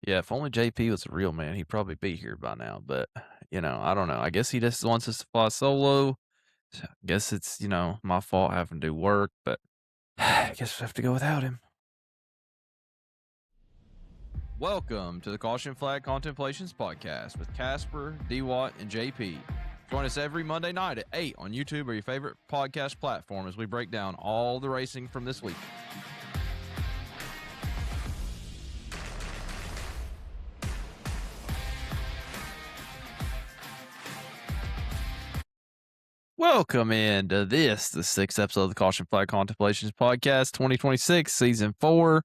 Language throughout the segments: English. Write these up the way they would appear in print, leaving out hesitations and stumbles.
Yeah, if only JP was a real man, he'd probably be here by now. But, I don't know. I guess he just wants us to fly solo. So I guess it's, my fault having to do work, but I guess we have to go without him. Welcome to the Caution Flag Contemplations Podcast with Casper, D-Watt, and JP. Join us every Monday night at 8 on YouTube or your favorite podcast platform as we break down all the racing from this week. Welcome into the sixth episode of the Caution Flag Contemplations Podcast, 2026, Season 4.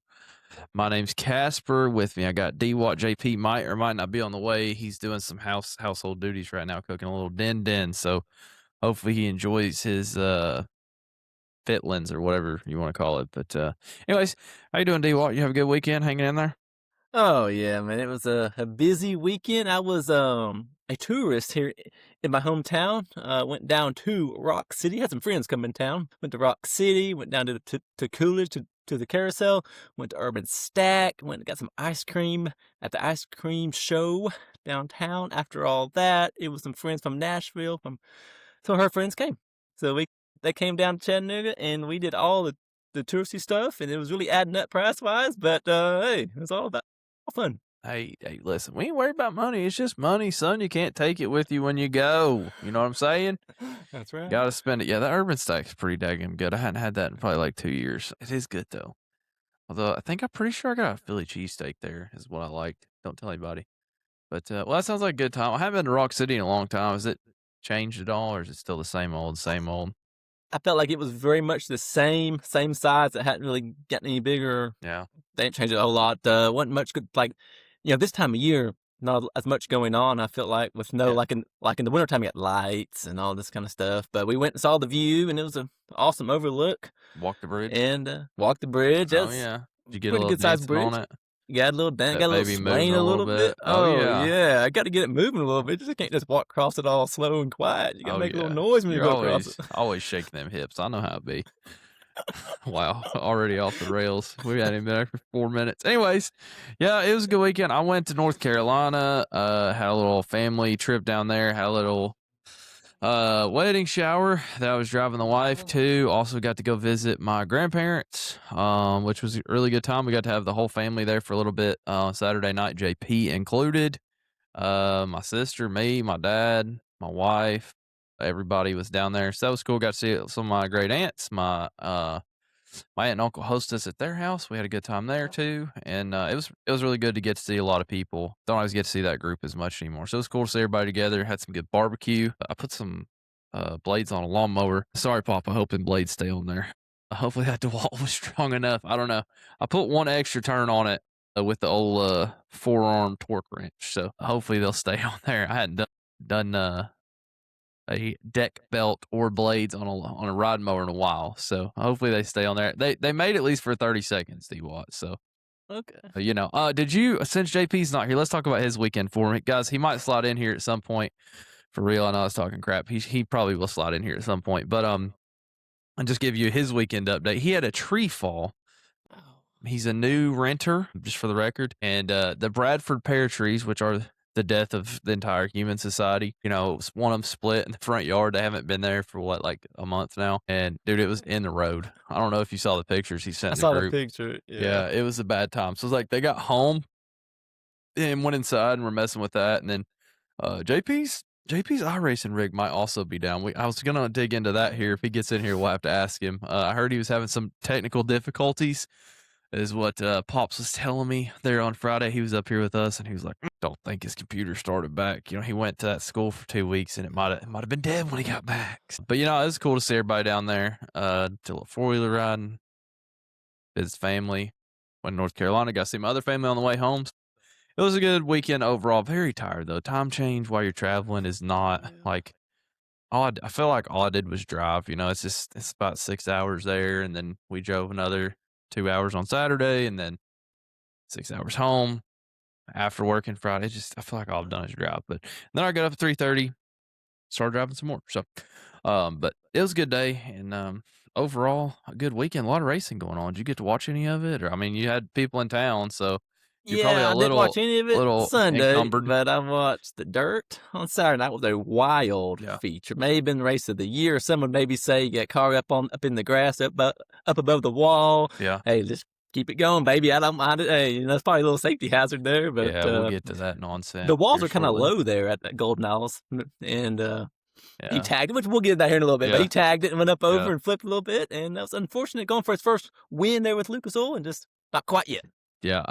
My name's Casper. With me, I got D-Watt. JP might or might not be on the way. He's doing some household duties right now, cooking a little din. So hopefully he enjoys his fitlins or whatever you want to call it. But anyways, how you doing, D-Watt? You have a good weekend hanging in there? Oh yeah, man. It was a busy weekend. I was a tourist here in my hometown. Went down to Rock City. Had some friends come in town. Went to Rock City. Went down to Coolidge to the carousel. Went to Urban Stack. Went and got some ice cream at the ice cream show downtown. After all that, it was some friends from Nashville. So her friends came. So they came down to Chattanooga and we did all the touristy stuff, and it was really adding up price wise. But hey, it was all fun. Hey, listen, we ain't worried about money. It's just money, son. You can't take it with you when you go. You know what I'm saying? That's right. Got to spend it. Yeah, the Urban Stack's pretty daggum good. I hadn't had that in probably like 2 years. It is good, though. Although I'm pretty sure I got a Philly cheesesteak there is what I liked. Don't tell anybody. But, well, that sounds like a good time. I haven't been to Rock City in a long time. Has it changed at all, or is it still the same old, same old? I felt like it was very much the same size. It hadn't really gotten any bigger. Yeah. They didn't change it a whole lot. Wasn't much good. Like, this time of year, not as much going on. I felt like with no Yeah. like in the wintertime, you got lights and all this kind of stuff. But we went and saw the view, and it was an awesome overlook. Walk the bridge. And walked the bridge. Oh, That's yeah. Did you get a pretty little good sized dancing on bridge. it? You got a little dance, That got a little baby swaying moving a little bit. Oh, yeah. Yeah, I got to get it moving a little bit. You just can't just walk across it all slow and quiet. You got to make a little noise when you You're go across it. always shaking them hips. I know how it be. Wow, already off the rails. We hadn't even been there for 4 minutes. Anyways, yeah, it was a good weekend. I went to North Carolina, had a little family trip down there, had a little wedding shower that I was driving the wife to. Also got to go visit my grandparents, which was a really good time. We got to have the whole family there for a little bit Saturday night, JP included. My sister, me, my dad, my wife, everybody was down there. So that was cool. Got to see some of my great aunts. My aunt and uncle hosted us at their house. We had a good time there too, and it was really good to get to see a lot of people. Don't always get to see that group as much anymore. So it was cool to see everybody together. Had some good barbecue. I put some blades on a lawnmower. Sorry, Papa. Hoping blades stay on there. Hopefully that DeWalt was strong enough. I don't know. I put one extra turn on it with the old forearm torque wrench. So hopefully they'll stay on there. I hadn't done a deck belt or blades on a ride mower in a while. So hopefully they stay on there. They made at least for 30 seconds, D-Watt. So Okay. did you, since JP's not here, let's talk about his weekend for me. Guys, he might slide in here at some point. For real, I know I was talking crap. He probably will slide in here at some point. But I'll just give you his weekend update. He had a tree fall. Oh. He's a new renter, just for the record. And the Bradford pear trees, which are the death of the entire human society. One of them split in the front yard. They haven't been there for like a month now. And dude, it was in the road. I don't know if you saw the pictures he sent I in saw the the group. picture. Yeah, it was a bad time. So it's like they got home and went inside and were messing with that. And then JP's iRacing rig might also be down. I was gonna dig into that here. If he gets in here, we'll have to ask him. I heard he was having some technical difficulties, is what Pops was telling me there on Friday. He was up here with us, and he was like, "Don't think his computer started back." He went to that school for 2 weeks, and it might have been dead when he got back. But it was cool to see everybody down there. Did a 4-wheeler riding, his family. Went to North Carolina, got to see my other family on the way home. It was a good weekend overall. Very tired though. Time change while you're traveling is not like I feel like all I did was drive. It's about 6 hours there, and then we drove another 2 hours on Saturday, and then 6 hours home after working Friday. I feel like all I've done is drive. But then I got up at 3:30, started driving some more. So, but it was a good day, and overall a good weekend. A lot of racing going on. Did you get to watch any of it? Or you had people in town, so You're probably Yeah, a I didn't watch little any of it Sunday, encumbered. but I watched the dirt on Saturday night. Was a wild Yeah. feature. May have been the race of the year. Some would maybe say get car up in the grass, up above the wall. Yeah. Hey, just keep it going, baby. I don't mind it. Hey, it's probably a little safety hazard there, but Yeah, we'll get to that nonsense the walls here are kind of shortly. low there at Golden Isles, and he Yeah. tagged it, which we'll get that here in a little bit. But Yeah. he tagged it and went up Yeah. over and flipped a little bit, and that was unfortunate going for his first win there with Lucas Oil, and just not quite yet. Yeah.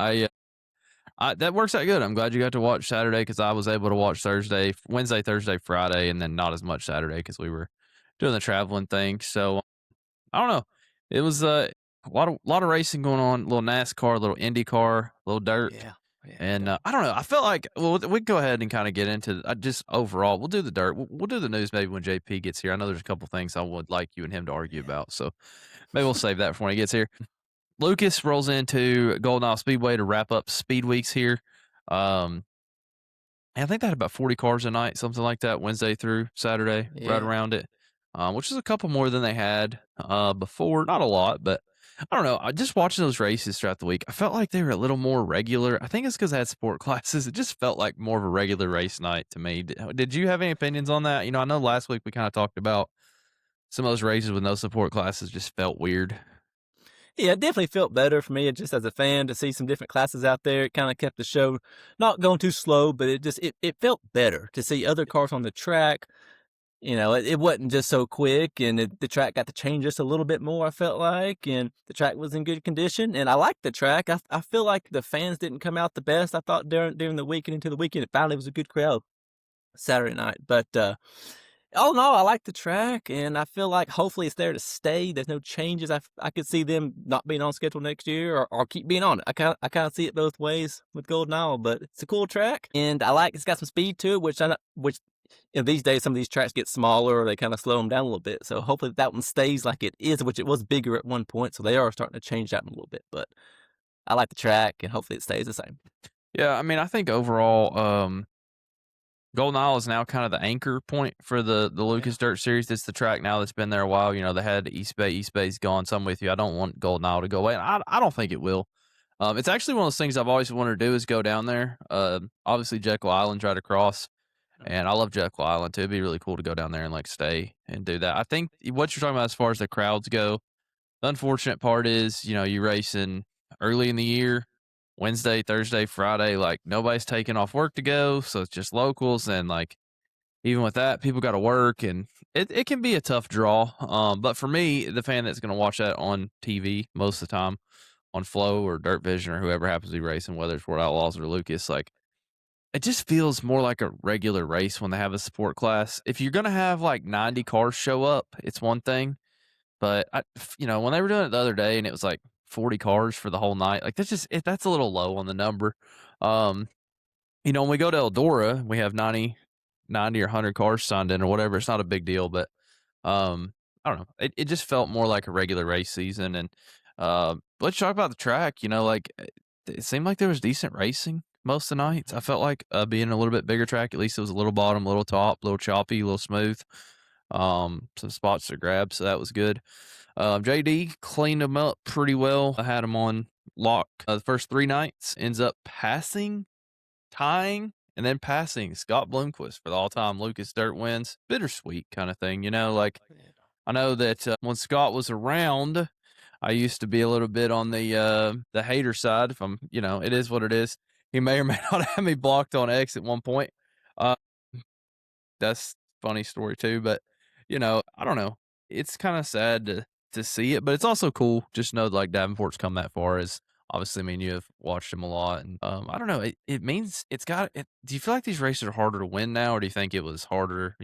That works out good. I'm glad you got to watch Saturday because I was able to watch Wednesday, Thursday, Friday, and then not as much Saturday because we were doing the traveling thing. So I don't know. It was a lot of racing going on. A little NASCAR, a little IndyCar, a little dirt, Yeah, and I don't know. I felt like we can go ahead and kind of get into just overall. We'll do the dirt. We'll do the news maybe when JP gets here. I know there's a couple things I would like you and him to argue yeah. about. So maybe we'll save that for when he gets here. Lucas rolls into Golden Isle Speedway to wrap up Speed Weeks here. Um, and I think they had about 40 cars a night, something like that, Wednesday through Saturday, right Yeah. around it, which is a couple more than they had before. Not a lot, but I don't know. I just watching those races throughout the week, I felt like they were a little more regular. I think it's because I had sport classes. It just felt like more of a regular race night to me. Did you have any opinions on that? I know last week we kind of talked about some of those races with no support classes just felt weird. Yeah, it definitely felt better for me just as a fan to see some different classes out there. It kind of kept the show not going too slow, but it felt better to see other cars on the track. It wasn't just so quick, and the track got to change just a little bit more, I felt like, and the track was in good condition, and I liked the track. I feel like the fans didn't come out the best, I thought, during the weekend into the weekend. It finally was a good crowd Saturday night, but all in all, I like the track, and I feel like hopefully it's there to stay. There's no changes. I could see them not being on schedule next year or keep being on it. I kind of see it both ways with Golden Isle, but it's a cool track, and I like it's got some speed to it, which these days some of these tracks get smaller or they kind of slow them down a little bit. So hopefully that one stays like it is, which it was bigger at one point. So they are starting to change that one a little bit, but I like the track, and hopefully it stays the same. Yeah, I mean, I think overall, Golden Isle is now kind of the anchor point for the Yeah. Lucas Dirt Series. It's the track now that's been there a while. They had East Bay. East Bay's gone. So I'm with you. I don't want Golden Isle to go away. And I don't think it will. It's actually one of those things I've always wanted to do is go down there. Obviously Jekyll Island's right across, and I love Jekyll Island too. It'd be really cool to go down there and stay and do that. I think what you're talking about as far as the crowds go, the unfortunate part is, you racing early in the year, Wednesday, Thursday, Friday, nobody's taking off work to go, so it's just locals, and even with that, people got to work, and it can be a tough draw. But for me, the fan that's going to watch that on TV most of the time, on Flow or Dirt Vision or whoever happens to be racing, whether it's World Outlaws or Lucas, it just feels more like a regular race when they have a support class. If you're going to have 90 cars show up, it's one thing. But when they were doing it the other day and it was 40 cars for the whole night, that's a little low on the number. Um, when we go to Eldora, we have 90 or 100 cars signed in or whatever. It's not a big deal, but I don't know. It just felt more like a regular race season. And let's talk about the track. It seemed like there was decent racing most of the nights. I felt like being a little bit bigger track, at least it was a little bottom, a little top, a little choppy, a little smooth. Some spots to grab, so that was good. JD cleaned them up pretty well. I had him on lock the first 3 nights. Ends up tying, and then passing Scott Bloomquist for the all-time Lucas Dirt wins. Bittersweet kind of thing, I know that when Scott was around, I used to be a little bit on the hater side. If I'm, it is what it is. He may or may not have me blocked on X at one point. Uh, that's a funny story too, but I don't know. It's kind of sad to see it, but it's also cool just to know Davenport's come that far. As obviously, I mean, you have watched him a lot, and I don't know. It means it's got it. Do you feel like these races are harder to win now, or do you think it was harder,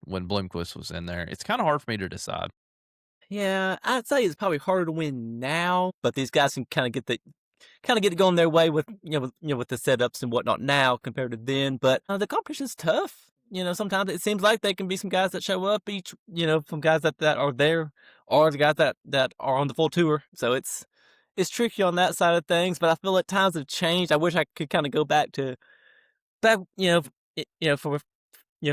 when Bloomquist was in there? It's kind of hard for me to decide. Yeah, I'd say it's probably harder to win now, but these guys can kind of get it going their way with with the setups and whatnot now compared to then. But the competition's tough. Sometimes it seems like there can be some guys that show up each, some guys that are there, or the guys that are on the full tour. So it's tricky on that side of things. But I feel like times have changed. I wish I could kind of go back to back, for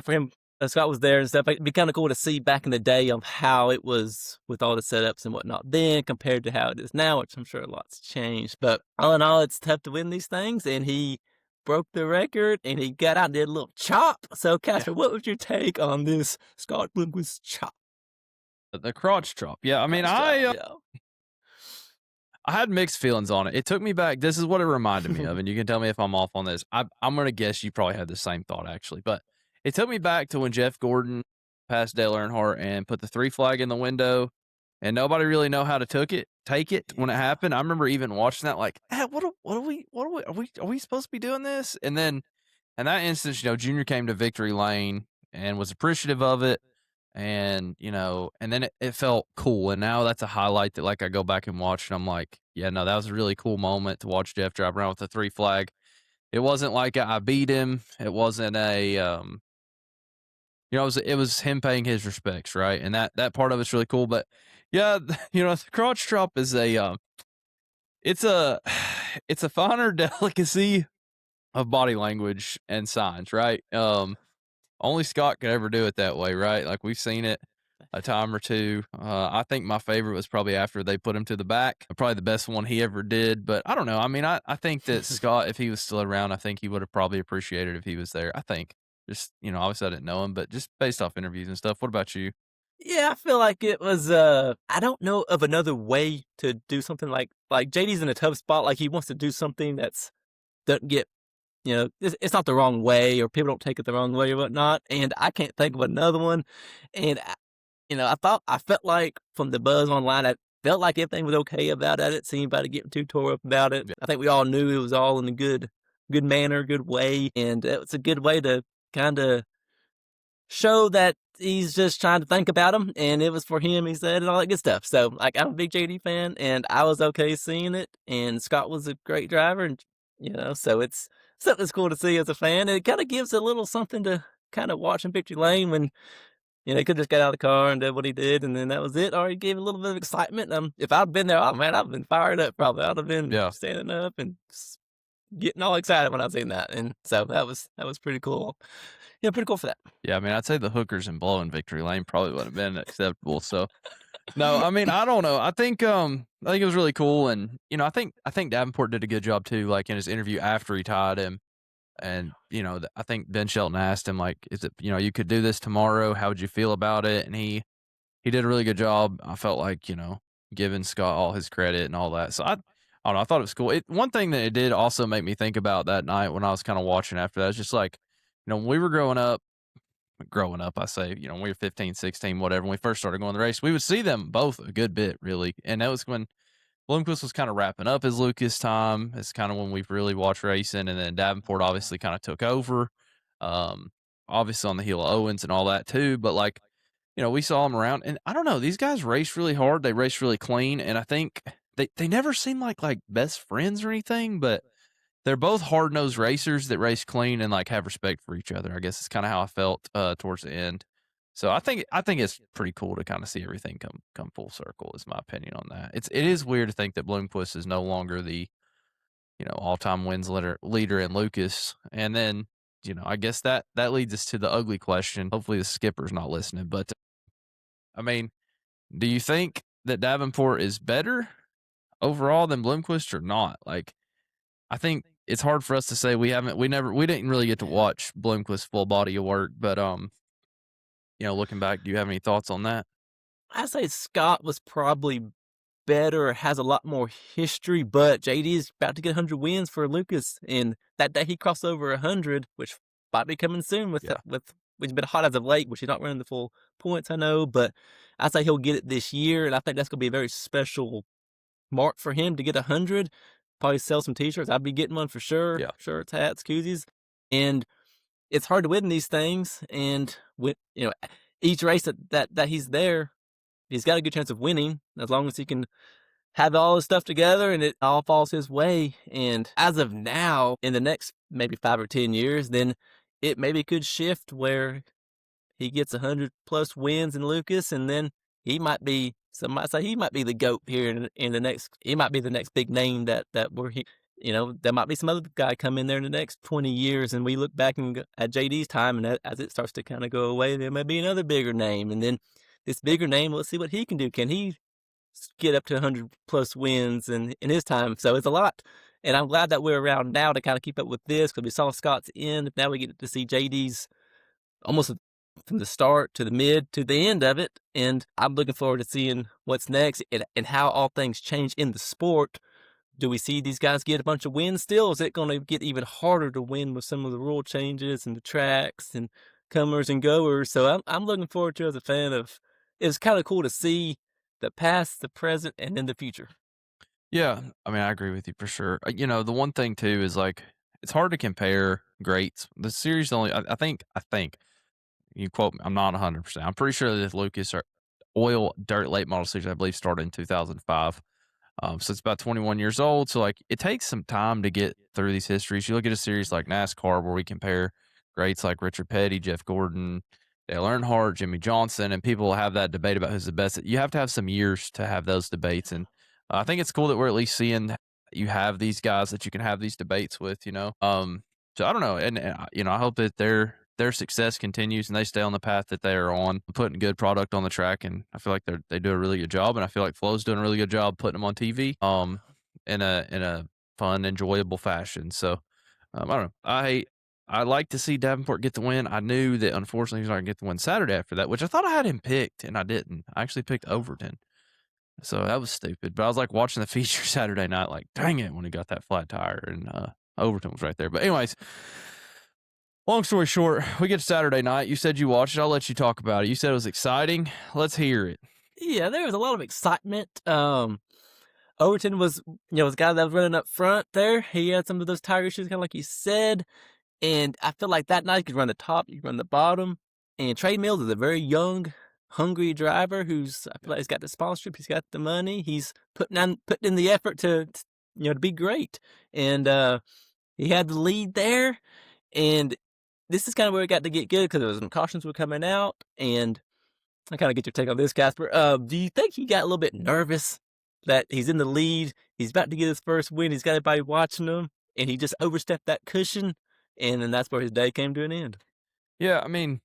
for him Scott was there and stuff. It'd be kind of cool to see back in the day of how it was with all the setups and whatnot then compared to how it is now, which I'm sure a lot's changed. But all in all, it's tough to win these things, and he broke the record, and he got out and did a little chop. So, Yeah. Casper, what was your take on this Scott Bloomquist chop? The crotch chop. Yeah, I mean, Crotch chop, I had mixed feelings on it. It took me back. This is what it reminded me of, and you can tell me if I'm off on this. I'm gonna guess you probably had the same thought actually, but it took me back to when Jeff Gordon passed Dale Earnhardt and put the 3 flag in the window, and nobody really know how to take it when it happened. I remember even watching that, like, are we supposed to be doing this? And then in that instance, Junior came to victory lane and was appreciative of it. And, and then it felt cool. And now that's a highlight that, like, I go back and watch and I'm like, yeah, no, that was a really cool moment to watch Jeff drive around with the 3 flag. It wasn't like I beat him. It wasn't it was him paying his respects. Right. And that part of it's really cool. But yeah, the crotch chop is it's a, it's a finer delicacy of body language and signs. Right. Only Scott could ever do it that way, right? Like, we've seen it a time or two. I think my favorite was probably after they put him to the back. Probably the best one he ever did. But I don't know. I mean, I think that Scott, if he was still around, I think he would have probably appreciated if he was there. I think. Just, obviously I didn't know him, but just based off interviews and stuff. What about you? Yeah, I feel like it was, I don't know of another way to do something like JD's in a tough spot. Like, he wants to do something doesn't get, it's not the wrong way, or people don't take it the wrong way or whatnot. And I can't think of another one. And, I felt like from the buzz online, I felt like everything was okay about it. I didn't see anybody getting too tore up about it. Yeah. I think we all knew it was all in a good manner, good way. And it was a good way to kind of show that he's just trying to think about him, and it was for him, he said, and all that good stuff. So, like, I'm a big JD fan, and I was okay seeing it, and Scott was a great driver, and, so it's something that's cool to see as a fan, and it kind of gives a little something to kind of watch in victory lane when, he could just get out of the car and did what he did, and then that was it, or he gave a little bit of excitement. If I'd been there, oh, man, I've been fired up probably. I'd have been Yeah. standing up and getting all excited when I seen that, and so that was pretty cool. Yeah, pretty cool for that. Yeah, I mean, I'd say the hookers and blowing victory lane probably wouldn't have been acceptable. So, no, I mean, I don't know. I think it was really cool, and I think Davenport did a good job too. Like, in his interview after he tied him, and I think Ben Shelton asked him, like, is it you could do this tomorrow? How would you feel about it? And he did a really good job. I felt like giving Scott all his credit and all that. So I don't know. I thought it was cool. One thing that it did also make me think about that night when I was kind of watching after that is just like, when we were growing up, I say, when we were 15, 16, whatever, when we first started going to the race, we would see them both a good bit, really. And that was when Bloomquist was kind of wrapping up his Lucas time. It's kind of when we've really watched racing. And then Davenport obviously kind of took over, obviously on the heel of Owens and all that too. But, like, we saw them around. And I don't know, these guys race really hard. They race really clean. And I think they never seem like best friends or anything, but they're both hard-nosed racers that race clean and, like, have respect for each other. I guess it's kinda how I felt, towards the end. So I think it's pretty cool to kinda see everything come full circle is my opinion on that. It is weird to think that Bloomquist is no longer the, all-time wins leader in Lucas. And then, I guess that leads us to the ugly question. Hopefully, the skipper's not listening, but, I mean, do you think that Davenport is better overall than Bloomquist or not? Like, I think it's hard for us to say. We didn't really get to watch Bloomquist's full body of work, but looking back, do you have any thoughts on that? I say Scott was probably better, has a lot more history, but JD is about to get 100 wins for Lucas, and that day he crossed over 100, which might be coming soon with which has been hot as of late, which he's not running the full points, I know, but I say he'll get it this year, and I think that's going to be a very special mark for him to get 100. Probably sell some T-shirts. I'd be getting one for sure. Yeah. Shirts, hats, koozies, and it's hard to win these things. And with each race that he's there, he's got a good chance of winning as long as he can have all his stuff together and it all falls his way. And as of now, in the next maybe 5 or 10 years, then it maybe could shift where he gets 100 plus wins in Lucas, and then he might be. Some might say he might be the GOAT here in the next. He might be the next big name that we're there might be some other guy come in there in the next 20 years, and we look back at JD's time, and as it starts to kind of go away, there may be another bigger name, and then this bigger name, let's see what he can do. Can he get up to 100 plus wins in his time? So it's a lot, and I'm glad that we're around now to kind of keep up with this, because we saw Scott's end. Now we get to see JD's almost from the start to the mid to the end of it, and I'm looking forward to seeing what's next and how all things change in the sport. Do we see these guys get a bunch of wins still? Is it going to get even harder to win with some of the rule changes and the tracks and comers and goers? So I'm looking forward to, as a fan of. It's kind of cool to see the past, the present, and then the future. Yeah, I mean, I agree with you for sure. The one thing too is like it's hard to compare greats. The series only, I think you quote me. I'm not 100%. I'm pretty sure that Lucas or Oil Dirt Late Model Series, I believe, started in 2005. So it's about 21 years old. So like it takes some time to get through these histories. You look at a series like NASCAR where we compare greats like Richard Petty, Jeff Gordon, Dale Earnhardt, Jimmy Johnson, and people will have that debate about who's the best. You have to have some years to have those debates, and I think it's cool that we're at least seeing you have these guys that you can have these debates with. So I don't know, and I hope that their success continues and they stay on the path that they are on, putting good product on the track. And I feel like they do a really good job, and I feel like Flo's doing a really good job putting them on TV, in a fun, enjoyable fashion. So I don't know. I like to see Davenport get the win. I knew that unfortunately he's not gonna get the win Saturday after that, which I thought I had him picked, and I didn't. I actually picked Overton. So that was stupid. But I was like watching the feature Saturday night, like, dang it, when he got that flat tire, and Overton was right there. But anyways, long story short, we get to Saturday night. You said you watched it. I'll let you talk about it. You said it was exciting. Let's hear it. Yeah, there was a lot of excitement. Overton was a guy that was running up front there. He had some of those tire issues, kind of like you said. And I feel like that night you could run the top, you could run the bottom. And Trey Mills is a very young, hungry driver I feel like he's got the sponsorship, he's got the money, he's putting in the effort to be great. And he had the lead there. And this is kind of where it got to get good, because there was some cautions were coming out. And I kind of get your take on this, Casper. Do you think he got a little bit nervous that he's in the lead, he's about to get his first win, he's got everybody watching him, and he just overstepped that cushion, and then that's where his day came to an end? Yeah, I mean,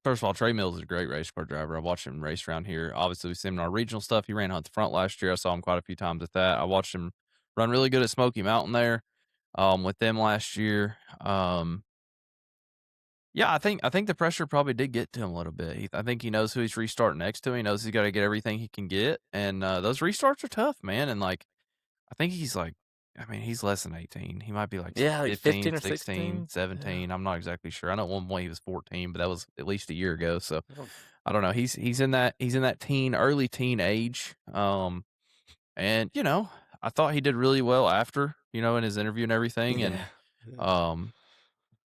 first of all, Trey Mills is a great race car driver. I watched him race around here. Obviously, we see him in our regional stuff. He ran out the front last year. I saw him quite a few times at that. I watched him run really good at Smoky Mountain there, with them last year. Yeah, I think the pressure probably did get to him a little bit. I think he knows who he's restarting next to. He knows he's got to get everything he can get, and those restarts are tough, man. And like, I think he's like, I mean, he's less than 18. He might be like Yeah, like 15, 15 or 16, 16. Yeah. 17. I'm not exactly sure. I know at one point he was 14, but that was at least a year ago. So Oh, I don't know. He's in that early teen age. And I thought he did really well after, in his interview and everything. And yeah. Yeah. um,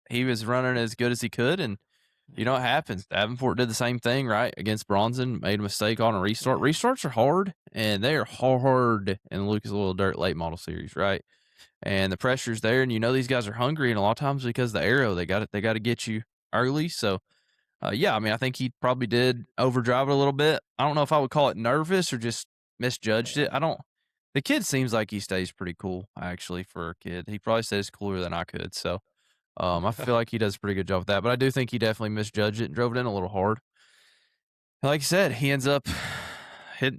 he was running as good as he could. And it happens. Davenport did the same thing, right? Against Bronson, made a mistake on a restart. Yeah. Restarts are hard, and they are hard in the Lucas Oil Dirt Late Model Series, right? And the pressure's there, and these guys are hungry, and a lot of times because of the aero, they got to get you early. So, yeah, I mean, I think he probably did overdrive it a little bit. I don't know if I would call it nervous or just misjudged it. I don't. The kid seems like he stays pretty cool, actually, for a kid. He probably stays cooler than I could. So, I feel like he does a pretty good job with that, but I do think he definitely misjudged it and drove it in a little hard. Like you said, he ends up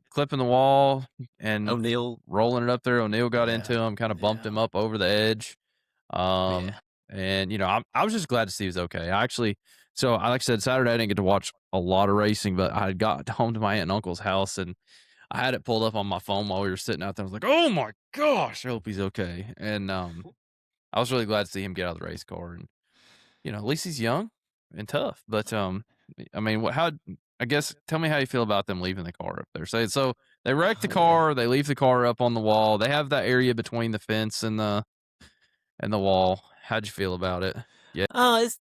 clipping the wall and O'Neal. rolling it up there. O'Neal got Yeah. into him, kind of bumped Yeah. him up over the edge. Yeah. And I was just glad to see he was okay. Like I said, Saturday I didn't get to watch a lot of racing, but I had got home to my aunt and uncle's house, and I had it pulled up on my phone while we were sitting out there. I was like, oh my gosh, I hope he's okay. And I was really glad to see him get out of the race car, and at least he's young and tough. But I mean, I guess tell me how you feel about them leaving the car up there. So they wreck the Oh, yeah. car, they leave the car up on the wall. They have that area between the fence and the wall. How'd you feel about it? Yeah. It's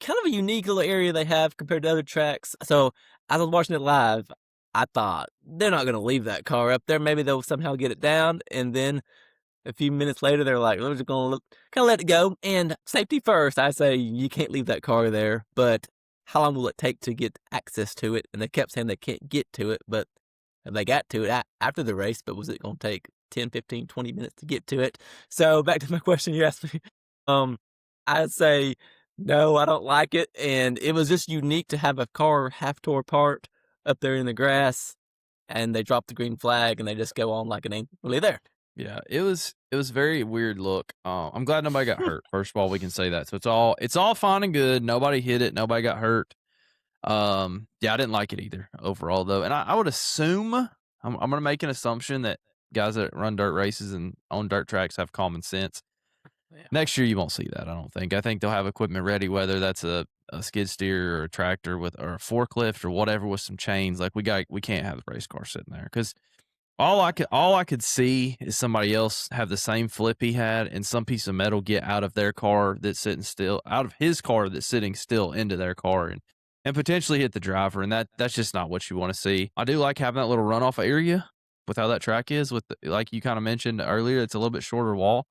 kind of a unique little area they have compared to other tracks. So as I was watching it live, I thought they're not going to leave that car up there. Maybe they'll somehow get it down, and then a few minutes later, they're like, we're just going to kind of let it go. And safety first, I say you can't leave that car there. But how long will it take to get access to it? And they kept saying they can't get to it, but they got to it after the race. But was it going to take 10, 15, 20 minutes to get to it. So back to my question you asked me. Um, I'd say no, I don't like it, and it was just unique to have a car half tore apart up there in the grass, and they drop the green flag, and they just go on like it ain't really there. Yeah, it was very weird look. I'm glad nobody got hurt. First of all, we can say that. So it's all fine and good. Nobody hit it. Nobody got hurt. Yeah, I didn't like it either overall though, and I would assume I'm gonna make an assumption that guys that run dirt races and on dirt tracks have common sense. Yeah. Next year, you won't see that. I don't think. I think they'll have equipment ready, whether that's a skid steer or a tractor with or a forklift or whatever with some chains. Like we can't have the race car sitting there because all I could see is somebody else have the same flip he had and some piece of metal get out of their car that's sitting still out of his car that's sitting still into their car and potentially hit the driver. And that's just not what you want to see. I do like having that little runoff area with how that track is with like you kind of mentioned earlier, it's a little bit shorter wall.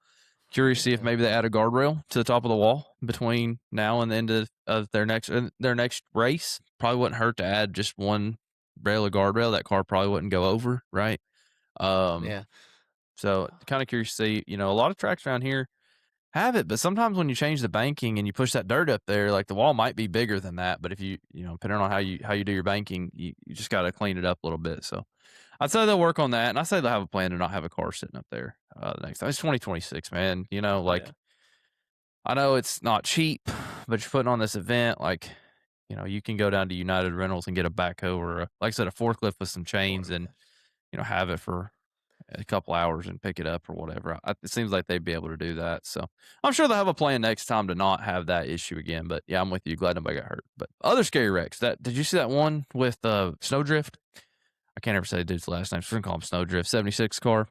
Curious to see if Yeah. maybe they add a guardrail to the top of the wall between now and the end of their next race. Probably wouldn't hurt to add just one rail of guardrail. That car probably wouldn't go over, right? Um, Yeah. so kind of curious to see, a lot of tracks around here have it, but sometimes when you change the banking and you push that dirt up there, like the wall might be bigger than that. But if depending on how you do your banking, you just got to clean it up a little bit. So I'd say they'll work on that, and I say they'll have a plan to not have a car sitting up there the next time. It's 2026, man. Oh yeah. I know it's not cheap, but you're putting on this event, like you can go down to United Rentals and get a backhoe or like I said, a forklift with some chains and have it for a couple hours and pick it up or whatever. It seems like they'd be able to do that. So I'm sure they'll have a plan next time to not have that issue again. But yeah, I'm with you. Glad nobody got hurt. But other scary wrecks. Did you see that one with Snowdrift? I can't ever say the dude's last name. So we're gonna call him Snowdrift. 76 car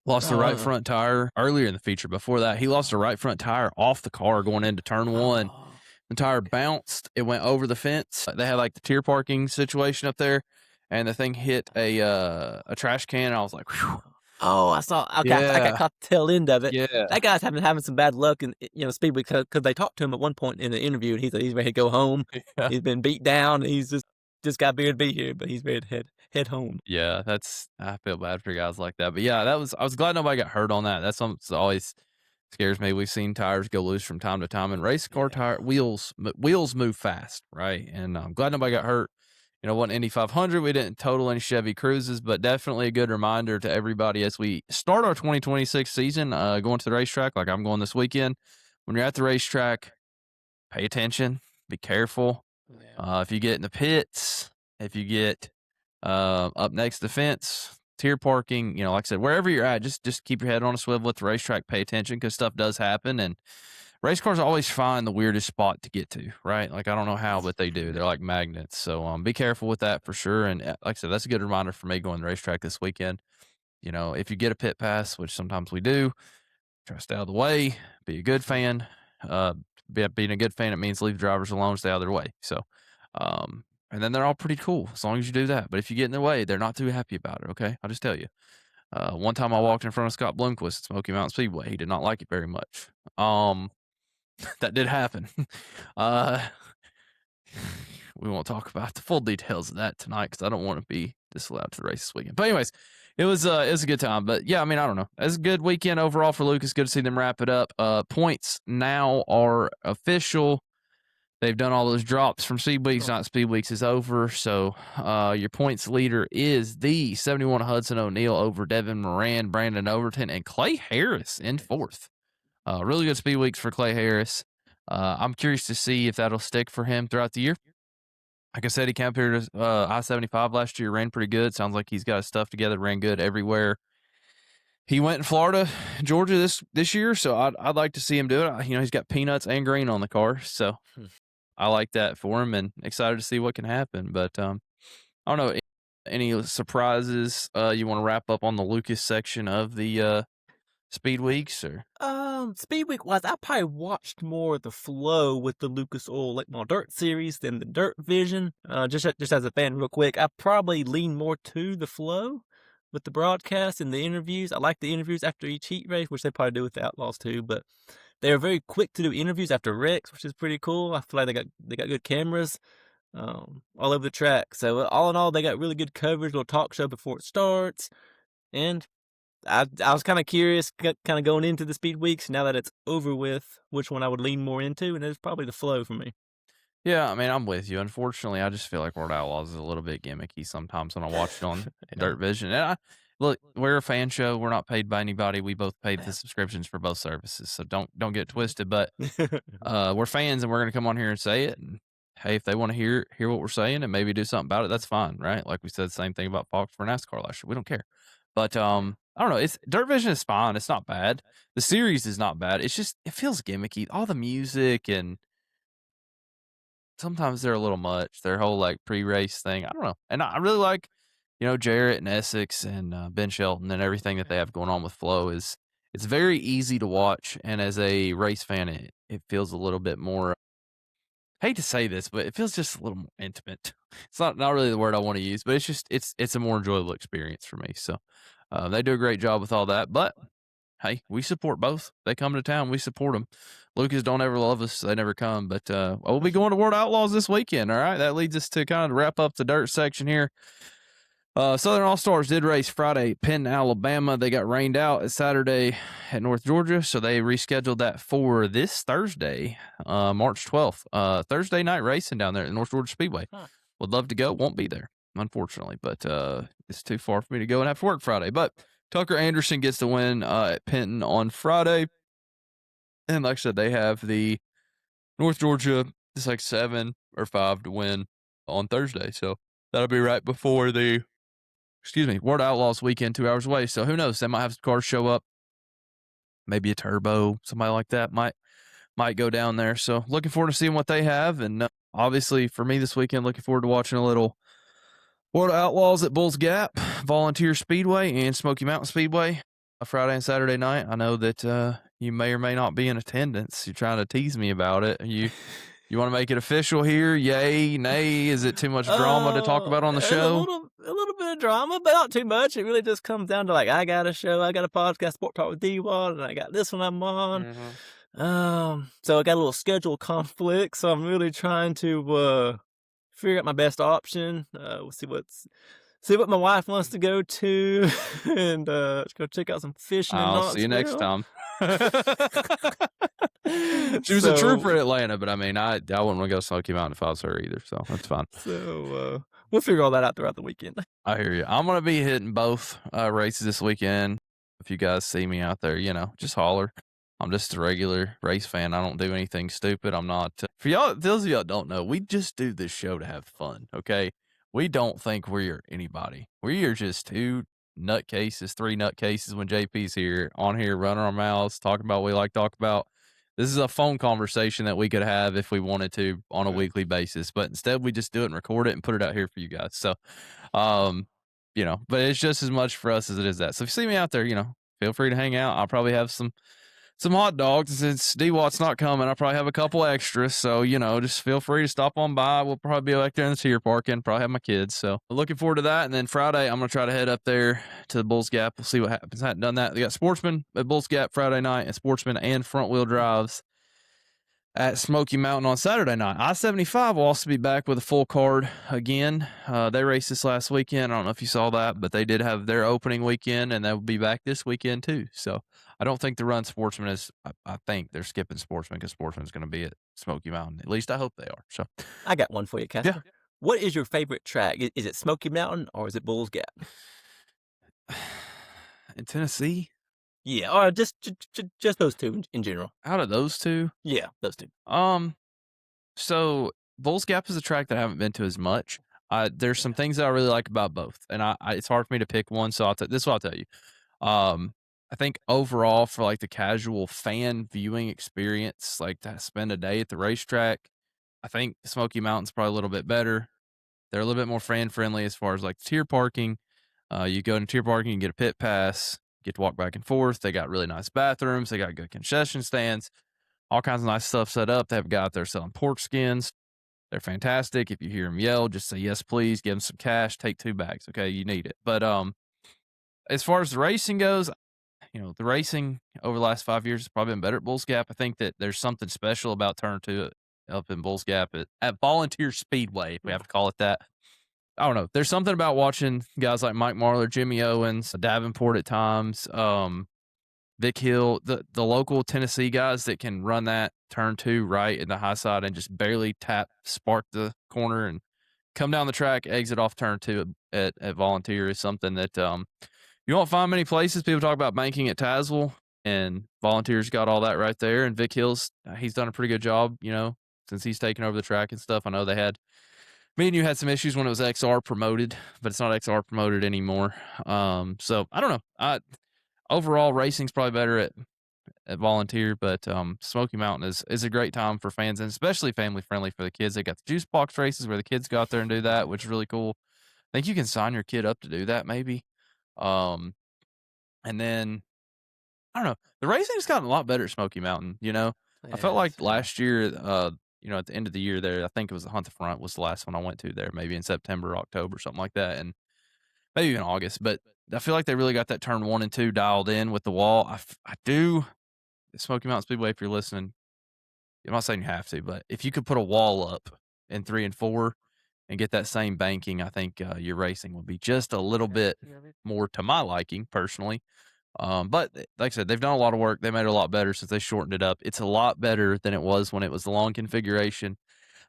lost the right Oh. front tire earlier in the feature. Before that, he lost the right front tire off the car going into turn one. Oh. The tire bounced. It went over the fence. They had like the tier parking situation up there, and the thing hit a trash can. And I was like, whew. Oh, I saw. Okay, I got Yeah, caught the tail end of it. yeah, That guy's having some bad luck in speed because they talked to him at one point in the interview, and he said he's ready to go home. yeah. He's been beat down. And he's just got bigger to be here, but he's ready to head home. Yeah, I feel bad for guys like that. But yeah, I was glad nobody got hurt on that. That's something that always scares me. We've seen tires go loose from time to time, and race car Yeah. tire wheels move fast, right? And I'm glad nobody got hurt. One Indy 500, we didn't total any Chevy Cruises, but definitely a good reminder to everybody as we start our 2026 season, going to the racetrack like I'm going this weekend. When you're at the racetrack, pay attention, be careful. Yeah. If you get in the pits, if you get up next to the fence, tier parking, like I said, wherever you're at, just keep your head on a swivel at the racetrack. Pay attention because stuff does happen, and race cars always find the weirdest spot to get to, right? Like I don't know how, but they do. They're like magnets. So be careful with that for sure. And like I said, that's a good reminder for me going to the racetrack this weekend. If you get a pit pass, which sometimes we do, try to stay out of the way. Be a good fan. Uh, being a good fan, it means leave drivers alone, stay out of their way. So, and then they're all pretty cool as long as you do that. But if you get in their way, they're not too happy about it. Okay, I'll just tell you. One time I walked in front of Scott Bloomquist at Smoky Mountain Speedway. He did not like it very much. That did happen. uh, we won't talk about the full details of that tonight because I don't want to be disallowed to the race this weekend. But anyways, it was a good time. But yeah, I mean, I don't know. It's a good weekend overall for Lucas. Good to see them wrap it up. Points now are official. They've done all those drops from Speed Weeks. Not Speed Weeks is over. So your points leader is the 71 Hudson O'Neal over Devin Moran, Brandon Overton, and Clay Harris in fourth. Really good Speed Weeks for Clay Harris. I'm curious to see if that'll stick for him throughout the year. Like I said, he came up here to I-75 last year, ran pretty good. Sounds like he's got his stuff together, ran good everywhere. He went in Florida, Georgia this year, so I'd like to see him do it. He's got peanuts and green on the car, so I like that for him and excited to see what can happen. But I don't know, any surprises you want to wrap up on the Lucas section of the Speed Weeks or? Speed Week wise, I probably watched more of the flow with the Lucas Oil Late Model Dirt series than the Dirt Vision. Just as a fan, real quick, I probably lean more to the flow with the broadcast and the interviews. I like the interviews after each heat race, which they probably do with the Outlaws too. But they are very quick to do interviews after wrecks, which is pretty cool. I feel like they got good cameras all over the track. So all in all, they got really good coverage. Little talk show before it starts, and I was kind of curious, kind of going into the speed weeks. Now that it's over with, which one I would lean more into, and it's probably the flow for me. Yeah, I mean, I'm with you. Unfortunately, I just feel like World Outlaws is a little bit gimmicky sometimes when I watch it on Yeah. Dirt Vision. And look, we're a fan show. We're not paid by anybody. We both paid the subscriptions for both services, so don't get twisted. But we're fans, and we're gonna come on here and say it. And hey, if they want to hear what we're saying and maybe do something about it, that's fine, right? Like we said, same thing about Fox for NASCAR last year. We don't care. But I don't know. It's Dirt Vision is fine. It's not bad. The series is not bad. It's just it feels gimmicky. All the music and sometimes they're a little much. Their whole, like, pre-race thing, I don't know, and I really like, Jarrett and Essex and, Ben Shelton and everything that they have going on with Flo is it's very easy to watch, and as a race fan, it feels a little bit more hate to say this, but it feels just a little more intimate. It's not really the word I wanna use, but it's just it's a more enjoyable experience for me, so, they do a great job with all that, but hey, we support both. They come to town, we support them. Lucas don't ever love us, they never come, but, we'll be going to World Outlaws this weekend, all right? That leads us to kind of wrap up the dirt section here. Southern All-Stars did race Friday, Penn, Alabama. They got rained out at Saturday at North Georgia, so they rescheduled that for this Thursday, March 12th. Thursday night racing down there at North Georgia Speedway. Huh. Would love to go, won't be there, unfortunately, but it's too far for me to go and have to work Friday. But Tucker Anderson gets the win at Penton on Friday. And like I said, they have the North Georgia, it's like 7 or 5 to win on Thursday. So that'll be right before the World Outlaws weekend, 2 hours away. So who knows? They might have some cars show up. Maybe a turbo, somebody like that might go down there. So looking forward to seeing what they have. And obviously for me this weekend, looking forward to watching a little World Outlaws at Bulls Gap, Volunteer Speedway, and Smoky Mountain Speedway, a Friday and Saturday night. I know that you may or may not be in attendance. You're trying to tease me about it. You want to make it official here? Yay, nay? Is it too much drama to talk about on the There's show? a little bit of drama, but not too much. It really just comes down to like I got a show, I got a podcast, Sport Talk with D-Wad, and I got this one I'm on. So I got a little schedule conflict, so I'm really trying to figure out my best option. We'll see what my wife wants to go to, and let's go check out some fishing in I'll see you next Knoxville. time. She was a trooper at Atlanta, but I mean, I wouldn't want to go Smoky Mountain if I was her either, so that's fine. So we'll figure all that out throughout the weekend. I hear you. I'm gonna be hitting both races this weekend. If you guys see me out there, just holler. I'm just a regular race fan. I don't do anything stupid. I'm not. For y'all, those of y'all that don't know, we just do this show to have fun. Okay, we don't think we're anybody. We are just three nutcases when JP's here on here running our mouths, talking about what we like to talk about. This is a phone conversation that we could have if we wanted to on a weekly basis, but instead we just do it and record it and put it out here for you guys. So, but it's just as much for us as it is that. So if you see me out there, feel free to hang out. I'll probably have some hot dogs. Since D-Watt's not coming, I'll probably have a couple extras. So, just feel free to stop on by. We'll probably be back there in the tier parking, probably have my kids. So looking forward to that. And then Friday, I'm going to try to head up there to the Bulls Gap. We'll see what happens. I hadn't done that. We got Sportsman at Bulls Gap Friday night and Sportsman and front wheel drives at Smoky Mountain on Saturday night. I-75 will also be back with a full card again. They raced this last weekend. I don't know if you saw that, but they did have their opening weekend, and they'll be back this weekend too. So I don't think the run Sportsman is. I think they're skipping Sportsman because Sportsman's going to be at Smoky Mountain. At least I hope they are. So I got one for you, Casper. Yeah. What is your favorite track? Is it Smoky Mountain or is it Bulls Gap? in Tennessee, Yeah, or just those two in general. out of those two, Yeah, those two. So Bulls Gap is a track that I haven't been to as much. There's some things that I really like about both, and it's hard for me to pick one. So this is what I'll tell you. I think overall for like the casual fan viewing experience, like to spend a day at the racetrack, I think Smoky Mountain's probably a little bit better. They're a little bit more fan friendly as far as like tier parking. You go into tier parking, you get a pit pass, get to walk back and forth. They got really nice bathrooms. They got good concession stands, all kinds of nice stuff set up. They have a guy out there selling pork skins. They're fantastic. If you hear them yell, just say yes, please. Give them some cash. Take 2 bags. Okay, you need it. But as far as the racing goes, the racing over the last 5 years has probably been better at Bulls Gap. I think that there's something special about turn 2 up in Bulls Gap at Volunteer Speedway, if we have to call it that. I don't know. There's something about watching guys like Mike Marlar, Jimmy Owens, Davenport at times, Vic Hill, the local Tennessee guys that can run that turn two right in the high side and just barely spark the corner and come down the track, exit off turn two at Volunteer is something that you won't find many places. People talk about banking at Tazewell, and Volunteer's got all that right there. And Vic Hill's, he's done a pretty good job, since he's taken over the track and stuff. I know me and you had some issues when it was XR promoted, but it's not XR promoted anymore. So I don't know. Overall, racing's probably better at Volunteer, but Smoky Mountain is a great time for fans, and especially family friendly for the kids. They got the juice box races where the kids go out there and do that, which is really cool. I think you can sign your kid up to do that, maybe. And then I don't know. The racing's gotten a lot better at Smoky Mountain. I felt like Yes, last year, at the end of the year there, I think it was the Hunt the Front was the last one I went to there, maybe in September, October, something like that, and maybe in August. But I feel like they really got that turn 1 and 2 dialed in with the wall. I do. Smoky Mountain Speedway, if you're listening, I'm not saying you have to, but if you could put a wall up in 3 and 4 and get that same banking, I think your racing would be just a little bit more to my liking personally. But like I said, they've done a lot of work. They made it a lot better since they shortened it up. It's a lot better than it was when it was the long configuration.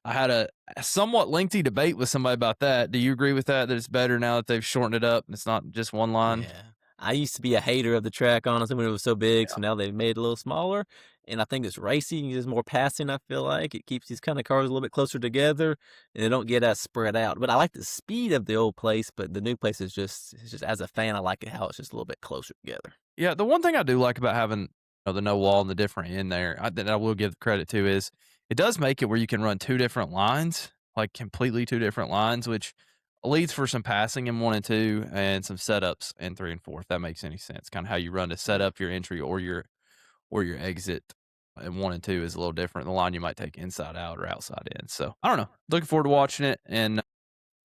I had a somewhat lengthy debate with somebody about that. Do you agree with that? That it's better now that they've shortened it up and it's not just one line? yeah. I used to be a hater of the track, honestly, when it was so big. So now they've made it a little smaller, and I think it's racing is more passing. I feel like it keeps these kind of cars a little bit closer together, and they don't get as spread out. But I like the speed of the old place, but the new place is just as a fan, I like it how it's just a little bit closer together. Yeah, the one thing I do like about having the no wall and the different in there, that I will give credit to, is it does make it where you can run two different lines, like completely two different lines, which leads for some passing in 1 and 2 and some setups in 3 and 4, if that makes any sense. Kind of how you run to set up your entry or your exit in 1 and 2 is a little different. The line you might take inside out or outside in. So I don't know. Looking forward to watching it, and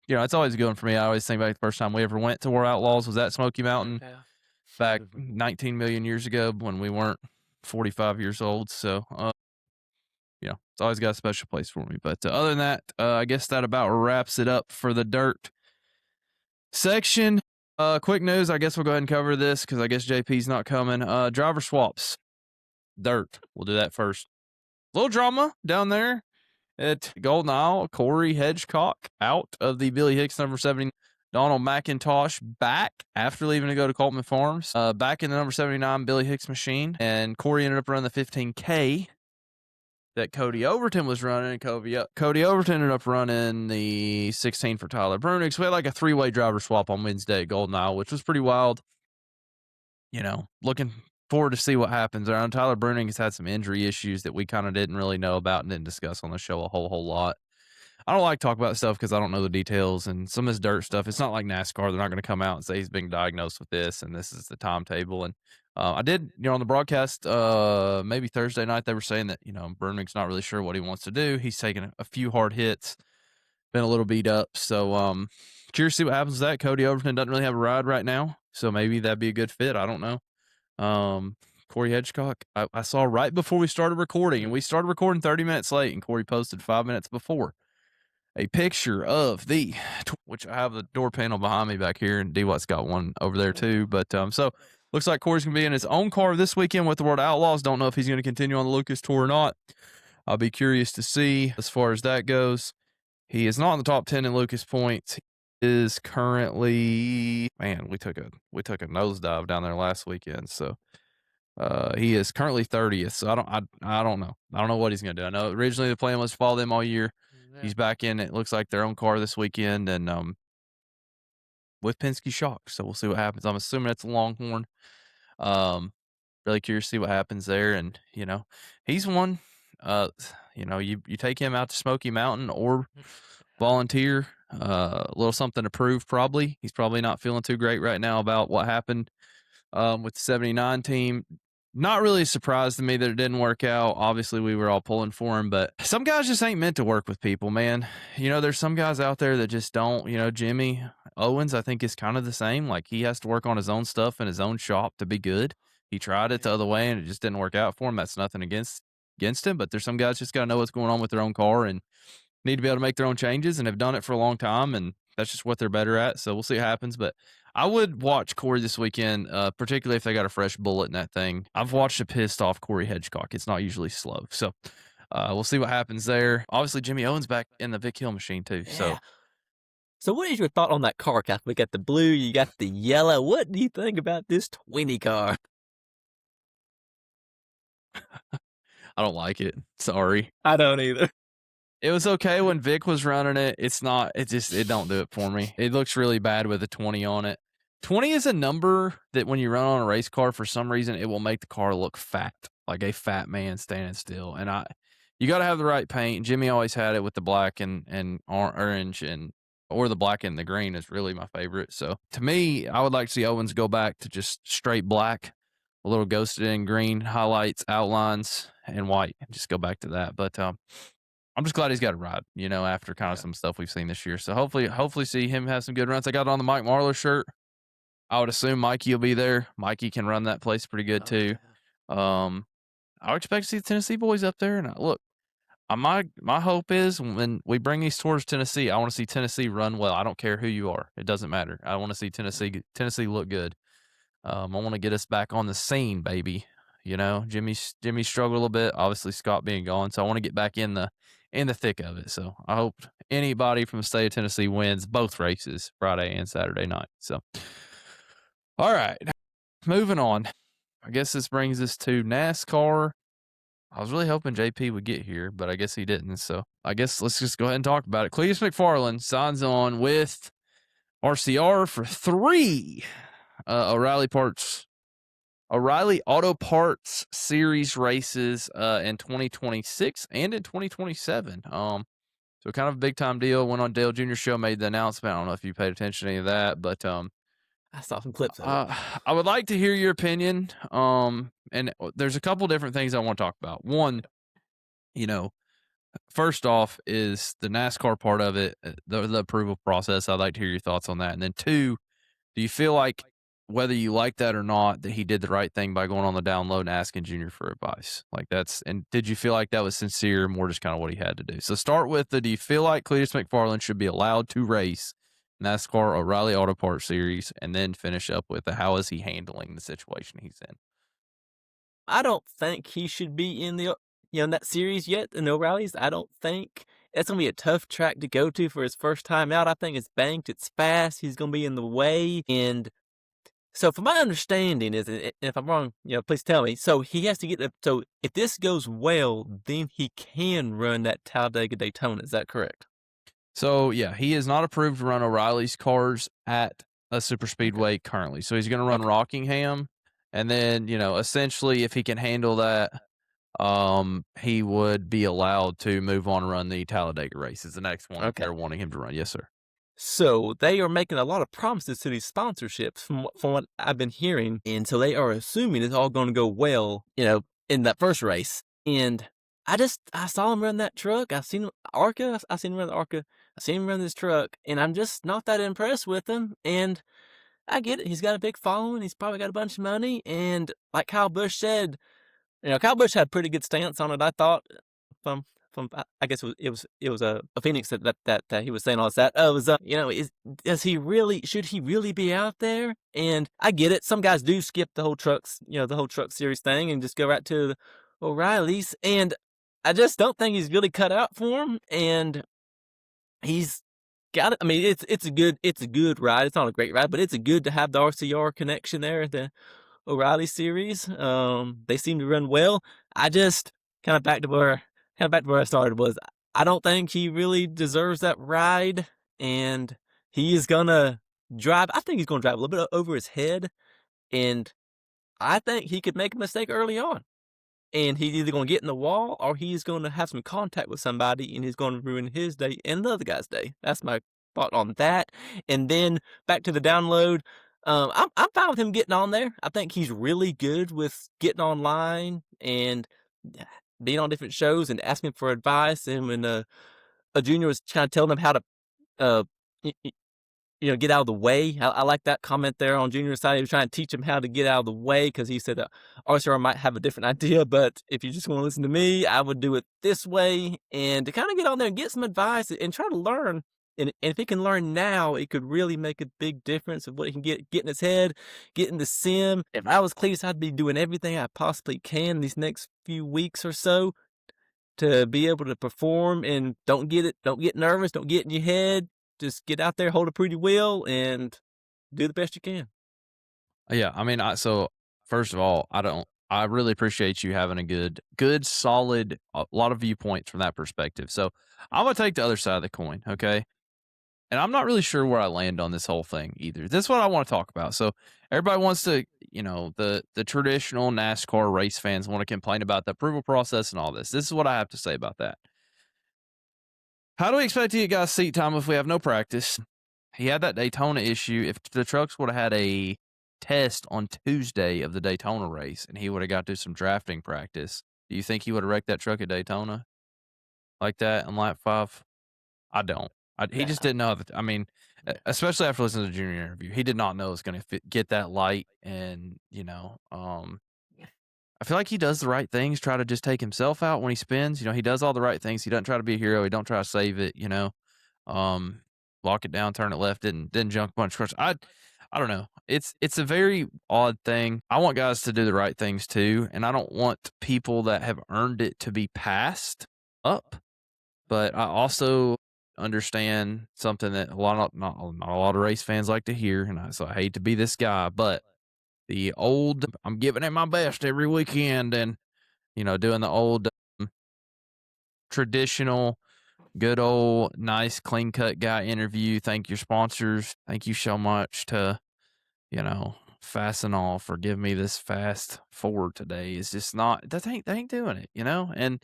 it's always a good one for me. I always think back the first time we ever went to War Outlaws was at Smoky Mountain back 19 million years ago when we weren't 45 years old. So, it's always got a special place for me. But other than that, I guess that about wraps it up for the dirt section. Quick news. I guess we'll go ahead and cover this because I guess JP's not coming. Driver swaps. Dirt. We'll do that first. Little drama down there at Golden Isle. Corey Hedgecock out of the Billy Hicks number 70. Donald McIntosh back after leaving to go to Coltman Farms. Back in the number 79 Billy Hicks machine. And Corey ended up running the 15K that Cody Overton was running. And Cody Overton ended up running the 16 for Tyler Brunig. So we had like a three-way driver swap on Wednesday at Golden Isle, which was pretty wild. Looking forward to see what happens around. Tyler Brunig has had some injury issues that we kind of didn't really know about and didn't discuss on the show a whole lot. I don't like to talk about stuff because I don't know the details, and some of this dirt stuff, it's not like NASCAR. They're not going to come out and say he's being diagnosed with this and this is the timetable. And I did, on the broadcast, maybe Thursday night, they were saying that, Brunig's not really sure what he wants to do. He's taken a few hard hits, been a little beat up. So curious to see what happens with that. Cody Overton doesn't really have a ride right now, so maybe that'd be a good fit. I don't know. Corey Hedgecock, I saw right before we started recording, and we started recording 30 minutes late, and Corey posted 5 minutes before a picture of which I have the door panel behind me back here, and D-Watt's got one over there too. But so looks like Corey's going to be in his own car this weekend with the World Outlaws. Don't know if he's going to continue on the Lucas Tour or not. I'll be curious to see as far as that goes. He is not in the top 10 in Lucas points. He is currently, man, we took a nosedive down there last weekend. So he is currently 30th. So I don't know. I don't know what he's going to do. I know originally the plan was to follow them all year. He's back in, it looks like, their own car this weekend, and with Penske Shock. So we'll see what happens. I'm assuming it's a Longhorn. Really curious to see what happens there. And, he's one, you take him out to Smoky Mountain or Volunteer, a little something to prove probably. He's probably not feeling too great right now about what happened with the 79 team. Not really surprised to me that it didn't work out. Obviously, we were all pulling for him, but some guys just ain't meant to work with people, man. There's some guys out there that just don't. Jimmy Owens, I think, is kind of the same. Like, he has to work on his own stuff in his own shop to be good. He tried it the other way, and it just didn't work out for him. That's nothing against him, but there's some guys just got to know what's going on with their own car and need to be able to make their own changes and have done it for a long time. And That's just what they're better at. So we'll see what happens. But I would watch Corey this weekend, particularly if they got a fresh bullet in that thing. I've watched a pissed off Corey Hedgecock. It's not usually slow. So we'll see what happens there. Obviously, Jimmy Owens back in the Vic Hill machine too. So Yeah. So what is your thought on that car, Casper? We got the blue, you got the yellow. What do you think about this 20 car? I don't like it. Sorry. I don't either. It was okay when Vic was running it. It's not, it don't do it for me. It looks really bad with a 20 on it. 20 is a number that when you run on a race car, for some reason, it will make the car look fat, like a fat man standing still. And you got to have the right paint. Jimmy always had it with the black and orange or the black and the green is really my favorite. So to me, I would like to see Owens go back to just straight black, a little ghosted in green highlights, outlines, and white, and just go back to that. But I'm just glad he's got a ride, after kind of Yeah. some stuff we've seen this year. So hopefully see him have some good runs. I got on the Mike Marlar shirt. I would assume Mikey will be there. Mikey can run that place pretty good Oh, too. yeah. I would expect to see the Tennessee boys up there. And look, my hope is when we bring these tours to Tennessee, I want to see Tennessee run well. I don't care who you are; it doesn't matter. I want to see Tennessee look good. I want to get us back on the scene, baby. Jimmy struggled a little bit. Obviously, Scott being gone, so I want to get back in the thick of it. So I hope anybody from the state of Tennessee wins both races, Friday and Saturday night. So, all right, moving on. I guess this brings us to NASCAR. I was really hoping JP would get here, but I guess he didn't. So I guess let's just go ahead and talk about it. Cletus McFarland signs on with RCR for 3 O'Reilly Auto Parts Series races in 2026 and in 2027. So kind of a big time deal. Went on Dale Jr. show, made the announcement. I don't know if you paid attention to any of that, but I saw some clips of it. I would like to hear your opinion. And there's a couple different things I want to talk about. One, first off is the NASCAR part of it, the approval process. I'd like to hear your thoughts on that. And then two, do you feel like whether you like that or not, that he did the right thing by going on the download and asking Junior for advice? And did you feel like that was sincere, more just kind of what he had to do? So start with do you feel like Cletus McFarland should be allowed to race NASCAR O'Reilly Auto Parts Series, and then finish up with how is he handling the situation he's in? I don't think he should be in in that series yet, in O'Reilly's. I don't think that's gonna be a tough track to go to for his first time out. I think it's banked, it's fast, he's gonna be in the way. And so from my understanding is, and if I'm wrong, please tell me. So he has to so if this goes well, then he can run that Talladega Daytona. Is that correct? So yeah, he is not approved to run O'Reilly's cars at a super speedway currently. So he's going to run Okay. Rockingham, and then essentially, if he can handle that, he would be allowed to move on and run the Talladega race. Is the next one Okay. they're wanting him to run? Yes, sir. So they are making a lot of promises to these sponsorships from what I've been hearing. And so they are assuming it's all going to go well, in that first race. And I saw him run that truck. I seen ARCA. I seen him run the ARCA. I seen him run this truck, and I'm just not that impressed with him. And I get it. He's got a big following. He's probably got a bunch of money. And like Kyle Busch said, Kyle Busch had a pretty good stance on it, I thought. From I guess it was a Phoenix that he was saying all that. It was should he really be out there? And I get it. Some guys do skip the whole truck series thing and just go right to the O'Reilly's. And I just don't think he's really cut out for him. And he's got it. I mean, it's a good ride. It's not a great ride, but it's good to have the RCR connection there at the O'Reilly series. They seem to run well. I just kind of back to where I started was I don't think he really deserves that ride, and he is gonna drive. I think he's gonna drive a little bit over his head, and I think he could make a mistake early on. And he's either going to get in the wall or he's going to have some contact with somebody and he's going to ruin his day and the other guy's day. That's my thought on that. And then back to the download. I'm fine with him getting on there. I think he's really good with getting online and being on different shows and asking for advice. And when a junior was kind of telling him how to, uh, get out of the way. I like that comment there on Junior's side. He was trying to teach him how to get out of the way because he said RCR might have a different idea, but if you just want to listen to me, I would do it this way. And to kind of get on there and get some advice and try to learn And if he can learn now, it could really make a big difference of what he can get in his head, get in the sim. If I was Cletus, I'd be doing everything I possibly can these next few weeks or so to be able to perform, and don't get nervous, don't get in your head. Just get out there, hold a pretty wheel, and do the best you can. Yeah, I mean, so first of all, I really appreciate you having a good, solid, a lot of viewpoints from that perspective. So I'm gonna take the other side of the coin, okay? And I'm not really sure where I land on this whole thing either. This is what I want to talk about. So everybody wants to, the traditional NASCAR race fans want to complain about the approval process and all this. This is what I have to say about that. How do we expect to get guys seat time if we have no practice? He had that Daytona issue. If the trucks would have had a test on Tuesday of the Daytona race and he would have got to some drafting practice, do you think he would have wrecked that truck at Daytona like that in lap 5? I don't. He just Nah. didn't know that. I mean, especially after listening to the junior interview, he did not know it was going to get that light. And I feel like he does the right things. Try to just take himself out when he spins. He does all the right things. He doesn't try to be a hero. He don't try to save it. Um, lock it down, turn it left, didn't junk a bunch of crush. I don't know. It's a very odd thing. I want guys to do the right things too, and I don't want people that have earned it to be passed up. But I also understand something that not a lot of race fans like to hear, and so I hate to be this guy, but the old I'm giving it my best every weekend, and doing the old traditional good old nice clean cut guy interview. Thank your sponsors. Thank you so much to Fastenal for giving me this fast forward today. Is just not that ain't doing it, and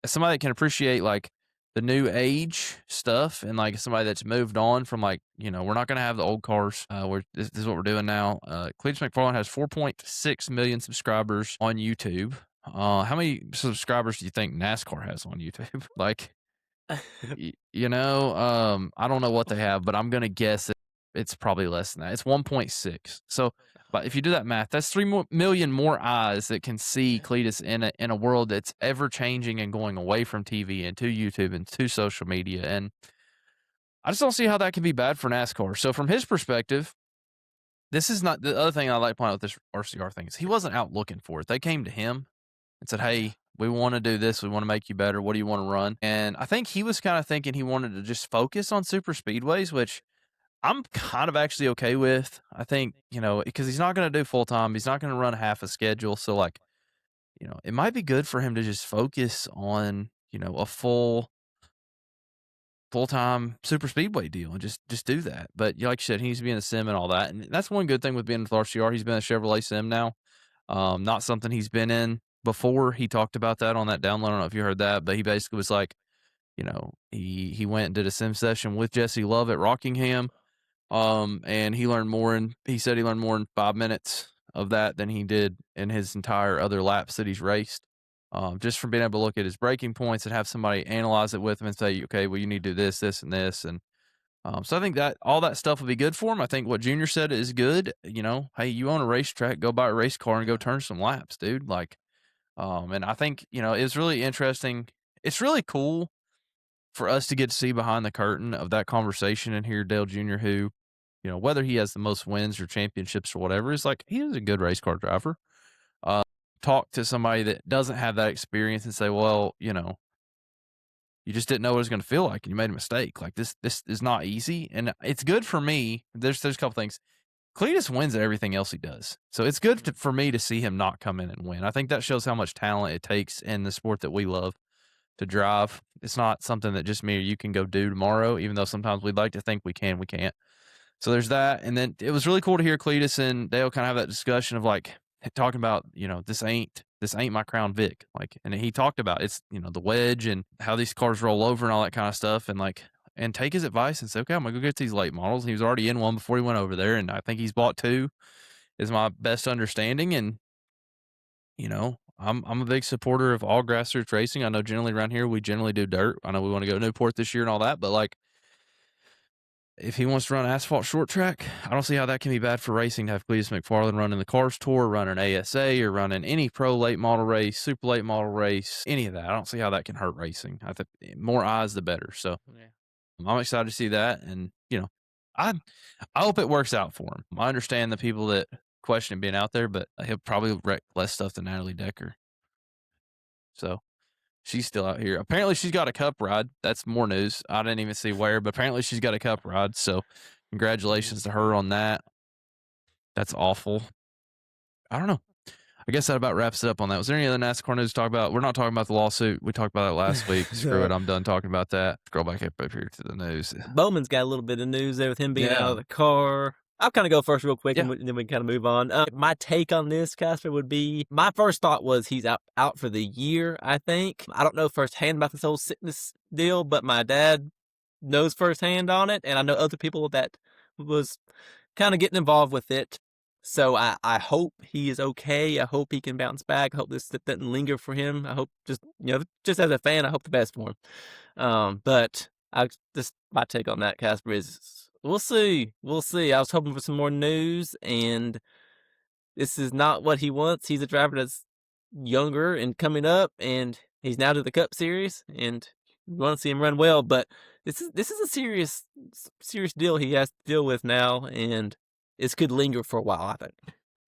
as somebody that can appreciate like the new age stuff, and like somebody that's moved on from like, we're not going to have the old cars. This is what we're doing now. Cletus McFarland has 4.6 million subscribers on YouTube. How many subscribers do you think NASCAR has on YouTube? Like, I don't know what they have, but I'm going to guess it's probably less than that. It's 1.6. So, but if you do that math, that's 3 million more eyes that can see Cletus in a world that's ever changing and going away from TV and to YouTube and to social media. And I just don't see how that can be bad for NASCAR. So from his perspective, this is not the other thing I like playing with this RCR thing is he wasn't out looking for it. They came to him and said, "Hey, we want to do this. We want to make you better. What do you want to run?" And I think he was kind of thinking he wanted to just focus on super speedways, which I'm kind of actually okay with. I think, because he's not going to do full time. He's not going to run half a schedule. So, like, it might be good for him to just focus on, a full time super speedway deal and just do that. But like you said, he needs to be in the sim and all that. And that's one good thing with being with RCR. He's been a Chevrolet sim now. Not something he's been in before. He talked about that on that download. I don't know if you heard that, but he basically was like, he went and did a sim session with Jesse Love at Rockingham. And he said he learned more in 5 minutes of that than he did in his entire other laps that he's raced. Just from being able to look at his braking points and have somebody analyze it with him and say, okay, well, you need to do this, this, and this. And so I think that all that stuff will be good for him. I think what Junior said is good. Hey, you own a racetrack, go buy a race car and go turn some laps, dude. Like, and I think, it's really interesting. It's really cool for us to get to see behind the curtain of that conversation and hear Dale Jr., who, whether he has the most wins or championships or whatever, is like, he was a good race car driver. Talk to somebody that doesn't have that experience and say, well, you just didn't know what it was going to feel like and you made a mistake. Like this is not easy. And it's good for me. There's a couple things. Cletus wins at everything else he does. So it's good for me to see him not come in and win. I think that shows how much talent it takes in the sport that we love to drive. It's not something that just me or you can go do tomorrow, even though sometimes we'd like to think we can't. So there's that. And then it was really cool to hear Cletus and Dale kind of have that discussion of like talking about, this ain't my Crown Vic. Like, and he talked about it's, the wedge and how these cars roll over and all that kind of stuff. And like, and take his advice and say, okay, I'm gonna go get these late models. And he was already in one before he went over there. And I think he's bought 2 is my best understanding. And, I'm a big supporter of all grassroots racing. I know generally around here, we generally do dirt. I know we want to go to Newport this year and all that, but like, if he wants to run asphalt short track, I don't see how that can be bad for racing to have Cletus McFarland running the Cars Tour, running ASA, or running any pro late model race, super late model race, any of that. I don't see how that can hurt racing. I think more eyes, the better. So, Yeah. I'm excited to see that, and I I hope it works out for him. I understand the people that question him being out there, but he'll probably wreck less stuff than Natalie Decker. So she's still out here. Apparently, she's got a cup ride. That's more news. I didn't even see where, but apparently she's got a cup ride. So congratulations to her on that. That's awful. I don't know. I guess that about wraps it up on that. Was there any other NASCAR news to talk about? We're not talking about the lawsuit. We talked about that last week. Screw it. I'm done talking about that. Scroll back up here to the news. Bowman's got a little bit of news there with him being out Yeah. of the car. I'll kind of go first real quick, Yeah. and then we kind of move on. My take on this, Casper, would be my first thought was he's out for the year, I think. I don't know firsthand about this whole sickness deal, but my dad knows firsthand on it, and I know other people that was kind of getting involved with it. So I hope he is okay. I hope he can bounce back. I hope this doesn't linger for him. I hope just as a fan, I hope the best for him. But just my take on that, Casper, is we'll see. We'll see. I was hoping for some more news, and this is not what he wants. He's a driver that's younger and coming up, and he's now to the Cup Series, and we want to see him run well. But this is a serious deal he has to deal with now, and this could linger for a while, I think.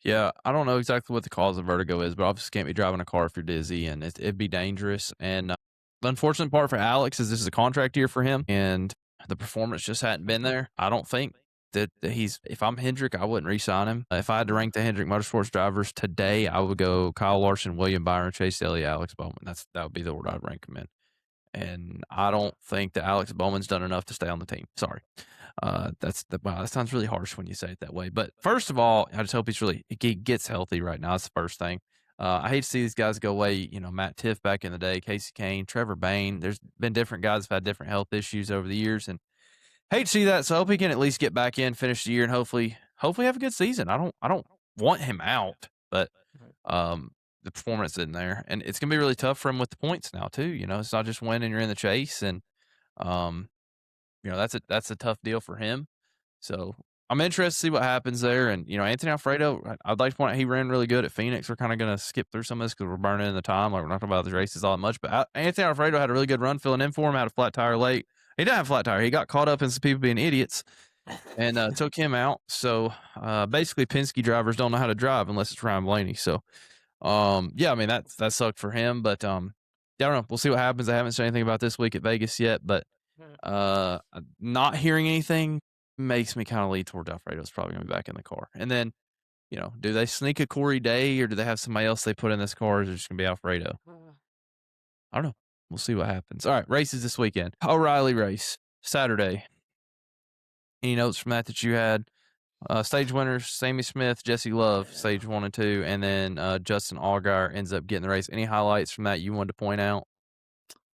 Yeah, I don't know exactly what the cause of vertigo is, but obviously can't be driving a car if you're dizzy, and it'd be dangerous. And the unfortunate part for Alex is this is a contract year for him, and the performance just hadn't been there. I don't think that he's. If I'm Hendrick, I wouldn't re-sign him. If I had to rank the Hendrick Motorsports drivers today, I would go Kyle Larson, William Byron, Chase Elliott, Alex Bowman. That would be the order I'd rank him in. And I don't think that Alex Bowman's done enough to stay on the team. Sorry. Wow, that sounds really harsh when you say it that way. But first of all, I just hope he gets healthy right now. That's the first thing. I hate to see these guys go away. Matt Tiff back in the day, Casey Kane, Trevor Bain. There's been different guys that have had different health issues over the years, and hate to see that. So I hope he can at least get back in, finish the year, and hopefully have a good season. I don't want him out, but the performance isn't there, and it's gonna be really tough for him with the points now too. It's not just winning; you're in the chase, and that's a tough deal for him. So I'm interested to see what happens there. And, Anthony Alfredo, I'd like to point out he ran really good at Phoenix. We're kind of going to skip through some of this because we're burning in the time. Like, we're not talking about the races all that much. But Anthony Alfredo had a really good run filling in for him, had a flat tire late. He didn't have a flat tire. He got caught up in some people being idiots and took him out. So basically, Penske drivers don't know how to drive unless it's Ryan Blaney. So, that sucked for him. But I don't know. We'll see what happens. I haven't said anything about this week at Vegas yet. But not hearing anything makes me kind of lead toward Alfredo's probably going to be back in the car. And then, do they sneak a Corey Day or do they have somebody else they put in this car? Or is it just going to be Alfredo? I don't know. We'll see what happens. All right, races this weekend. O'Reilly race, Saturday. Any notes from that you had? Stage winners, Sammy Smith, Jesse Love, stage 1 and 2, and then Justin Allgaier ends up getting the race. Any highlights from that you wanted to point out?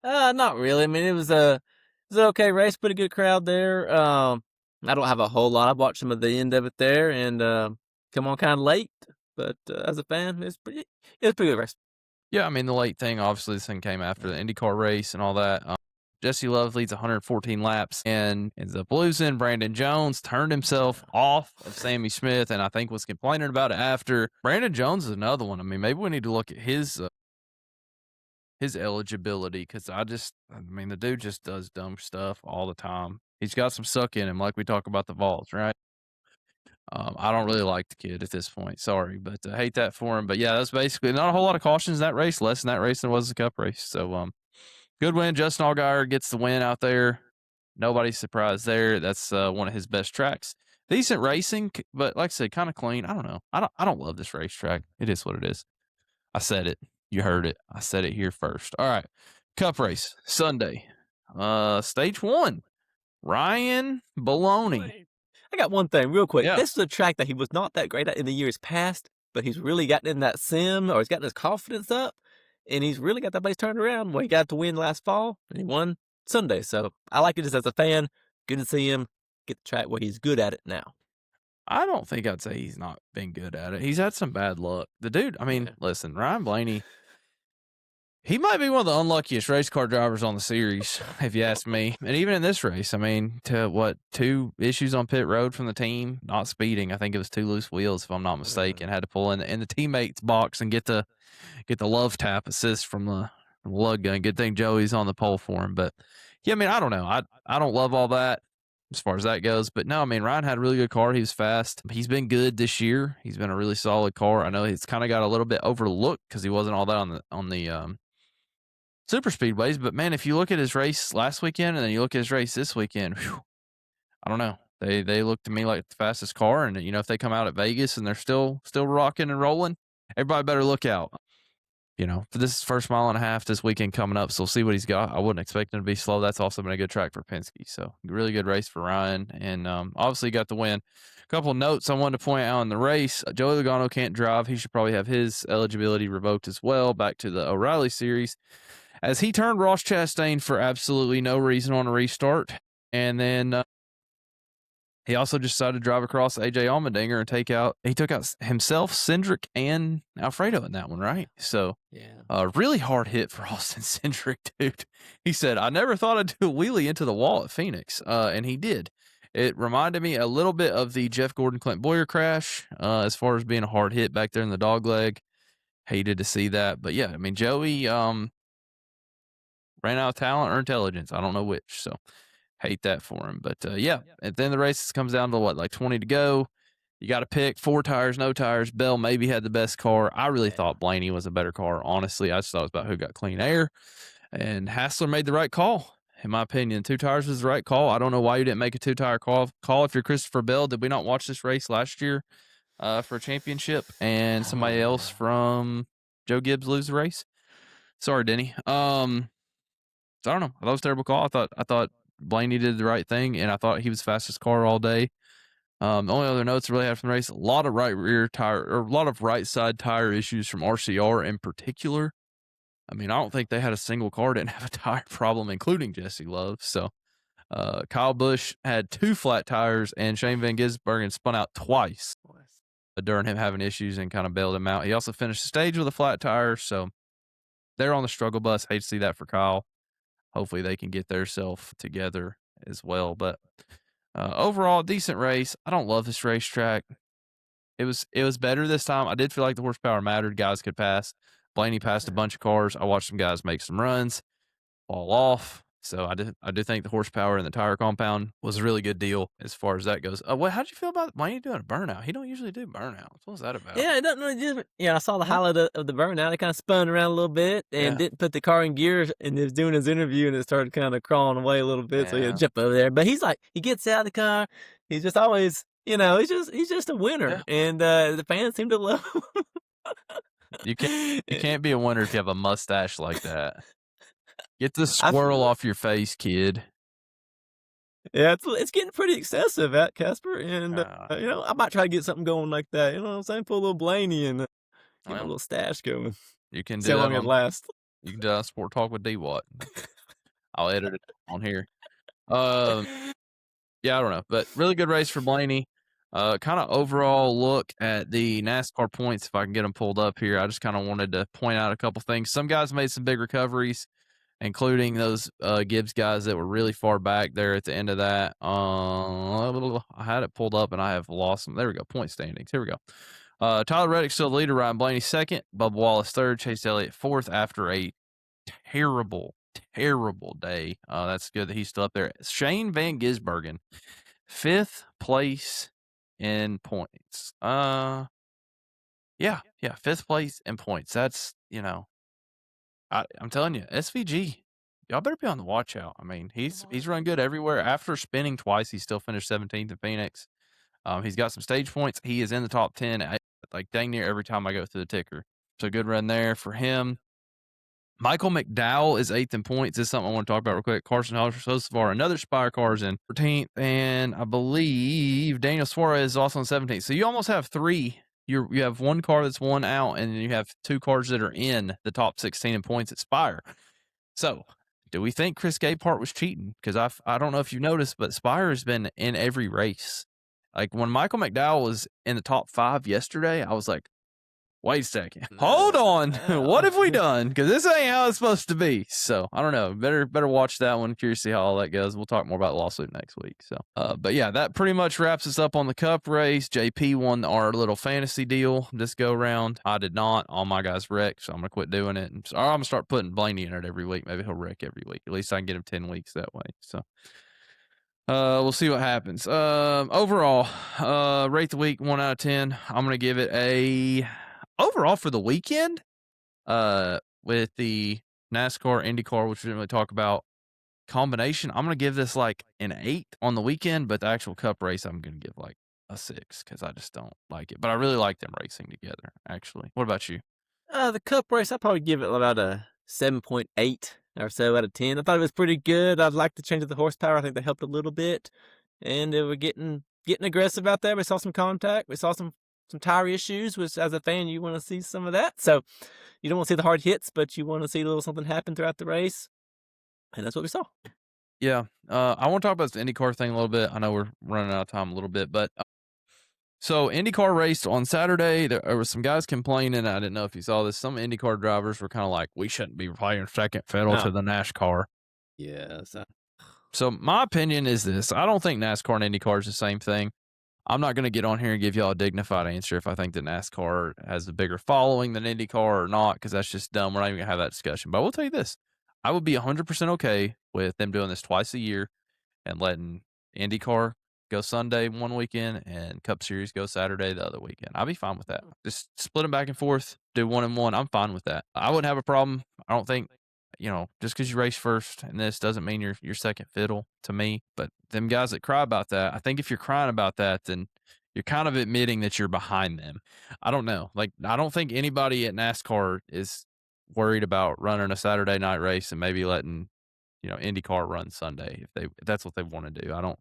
Not really. I mean, it was an okay race, pretty good crowd there. I don't have a whole lot. I watched some of the end of it there, and come on kind of late. But as a fan, it was pretty good race. Yeah, I mean, the late thing, obviously, this thing came after the IndyCar race and all that. Jesse Love leads 114 laps and ends up losing. Brandon Jones turned himself off of Sammy Smith, and I think was complaining about it after. Brandon Jones is another one. I mean, maybe we need to look at his eligibility because the dude just does dumb stuff all the time. He's got some suck in him, like we talk about the Vols, right? I don't really like the kid at this point. Sorry, but I hate that for him. But yeah, that's basically not a whole lot of cautions in that race, less in that race than it was the Cup race. So, good win. Justin Allgaier gets the win out there. Nobody's surprised there. That's one of his best tracks. Decent racing, but like I said, kind of clean. I don't know. I don't love this racetrack. It is what it is. I said it. You heard it. I said it here first. All right. Cup race, Sunday. Stage 1. Ryan Blaney. I got one thing real quick. Yeah. This is a track that he was not that great at in the years past, but he's really gotten in that sim, or he's gotten his confidence up, and he's really got that place turned around when he got to win last fall, and he won Sunday. So I like it just as a fan. Good to see him get the track where he's good at it now. I don't think I'd say he's not been good at it. He's had some bad luck. The dude, listen, Ryan Blaney, he might be one of the unluckiest race car drivers on the series, if you ask me. And even in this race, to 2 issues on pit road from the team, not speeding. I think it was 2 loose wheels, if I'm not mistaken. Had to pull in the teammates box and get the love tap assist from the lug gun. Good thing Joey's on the pole for him. But Yeah, I mean, I don't know. I don't love all that as far as that goes, but no, I mean, Ryan had a really good car. He was fast. He's been good this year. He's been a really solid car. I know he's kind of got a little bit overlooked because he wasn't all that on the super speedways. But man, if you look at his race last weekend and then you look at his race this weekend, whew, I don't know. They look to me like the fastest car, and if they come out at Vegas and they're still rocking and rolling, everybody better look out. For this first mile and a half this weekend coming up, so we'll see what he's got. I wouldn't expect him to be slow. That's also been a good track for Penske. So really good race for Ryan, and obviously got the win. A couple of notes I wanted to point out in the race. Joey Logano can't drive. He should probably have his eligibility revoked as well. Back to the O'Reilly series, as he turned Ross Chastain for absolutely no reason on a restart, and then he also just decided to drive across AJ Allmendinger and he took out himself, Cindric, and Alfredo in that one, right? So, Yeah. really hard hit for Austin Cindric, dude. He said, I never thought I'd do a wheelie into the wall at Phoenix, and he did. It reminded me a little bit of the Jeff Gordon Clint Boyer crash, as far as being a hard hit back there in the dog leg. Hated to see that. But yeah, I mean, Joey ran out of talent or intelligence. I don't know which. So, hate that for him. But yeah, at the end of the race, it comes down to like 20 to go. You got to pick 4 tires, no tires. Bell maybe had the best car. I really thought Blaney was a better car. Honestly, I just thought it was about who got clean air. And Hassler made the right call, in my opinion. 2 tires was the right call. I don't know why you didn't make a 2-tire call if you're Christopher Bell. Did we not watch this race last year for a championship and somebody else from Joe Gibbs lose the race? Sorry, Denny. So I don't know. I thought it was a terrible call. I thought Blaney did the right thing, and I thought he was fastest car all day. The only other notes I really had from the race: a lot of right side tire issues from RCR in particular. I mean, I don't think they had a single car didn't have a tire problem, including Jesse Love. So Kyle Busch had 2 flat tires, and Shane Van Gisbergen spun out twice during him having issues and kind of bailed him out. He also finished the stage with a flat tire, so they're on the struggle bus. Hate to see that for Kyle. Hopefully they can get their self together as well. But overall, decent race. I don't love this racetrack. It was better this time. I did feel like the horsepower mattered. Guys could pass. Blaney passed a bunch of cars. I watched some guys make some runs, fall off. So I do think the horsepower in the tire compound was a really good deal as far as that goes. How'd you feel about Blaney doing a burnout? He don't usually do burnouts. What was that about? Yeah, it doesn't really do. Yeah, I saw the highlight of the burnout. It kind of spun around a little bit and didn't put the car in gear. And he was doing his interview, and it started kind of crawling away a little bit. So he had to jump over there. But he's like, he gets out of the car. He's just always, he's just a winner, and the fans seem to love him. You can't be a winner if you have a mustache like that. Get the squirrel off your face, kid. Yeah, it's getting pretty excessive at Casper, and I might try to get something going like that. You know what I'm saying? Put a little Blaney and get a little stash going. You can do See how that long it lasts. You can do Sport Talk with D-Watt. I'll edit it on here. Yeah, I don't know, but really good race for Blaney. Kind of overall look at the NASCAR points, if I can get them pulled up here. I just kind of wanted to point out a couple things. Some guys made some big recoveries, including those Gibbs guys that were really far back there at the end of that. I had it pulled up and I have lost them. There we go. Point standings. Here we go. Tyler Reddick still the leader. Ryan Blaney second. Bubba Wallace third. Chase Elliott fourth after a terrible day. That's good that he's still up there. Shane Van Gisbergen, 5th place in points. Yeah, 5th place in points. That's, I'm telling you, SVG, y'all better be on the watch out. I mean, he's run good everywhere. After spinning twice, he still finished 17th in Phoenix. He's got some stage points. He is in the top 10, like dang near every time I go through the ticker. So good run there for him. Michael McDowell is 8th in points. This is something I want to talk about real quick. Carson Holler, so far, another Spire car is in 14th, and I believe Daniel Suarez is also in 17th. So you almost have 3. You have 1 car that's 1 out, and then you have 2 cars that are in the top 16 in points at Spire. So do we think Chris Gaypart was cheating? Because I don't know if you've noticed, but Spire has been in every race. Like when Michael McDowell was in the top 5 yesterday, I was like, Wait a second. Hold on. What have we done? Because this ain't how it's supposed to be. So I don't know. Better watch that one. Curious to see how all that goes. We'll talk more about the lawsuit next week. So, but yeah, that pretty much wraps us up on the Cup race. JP won our little fantasy deal this go round. I did not. All my guys wrecked, so I'm gonna quit doing it. And so I'm gonna start putting Blaney in it every week. Maybe he'll wreck every week. At least I can get him 10 weeks that way. So. We'll see what happens. Overall, rate the week 1 out of 10. I'm gonna give it a overall for the weekend. With the NASCAR, IndyCar, which we didn't really talk about combination, I'm gonna give this like an 8 on the weekend, but the actual Cup race, I'm gonna give like a 6 because I just don't like it. But I really like them racing together. Actually, what about you? The Cup race, I'd probably give it about a 7.8 or so out of 10. I thought it was pretty good. I'd like to change the horsepower. I think they helped a little bit, and they were getting aggressive out there. We saw some contact. We saw some tire issues, which as a fan you want to see some of that. So you don't want to see the hard hits, but you want to see a little something happen throughout the race, and that's what we saw. Yeah, I want to talk about the IndyCar thing a little bit. I know we're running out of time a little bit, but so IndyCar raced on Saturday. There were some guys complaining. I didn't know if you saw this. Some IndyCar drivers were kind of like, we shouldn't be playing second fiddle to the NASCAR. Yes. So my opinion is this. I don't think NASCAR and IndyCar is the same thing. I'm not going to get on here and give y'all a dignified answer if I think that NASCAR has a bigger following than IndyCar or not, because that's just dumb. We're not even going to have that discussion. But I will tell you this. I would be 100% okay with them doing this twice a year and letting IndyCar go Sunday one weekend and Cup Series go Saturday the other weekend. I'd be fine with that. Just split them back and forth, do 1 and 1. I'm fine with that. I wouldn't have a problem. I don't think, just because you race first and this doesn't mean you're second fiddle to me. But them guys that cry about that, I think if you're crying about that, then you're kind of admitting that you're behind them. I don't know. Like, I don't think anybody at NASCAR is worried about running a Saturday night race and maybe letting, IndyCar run Sunday if that's what they want to do. I don't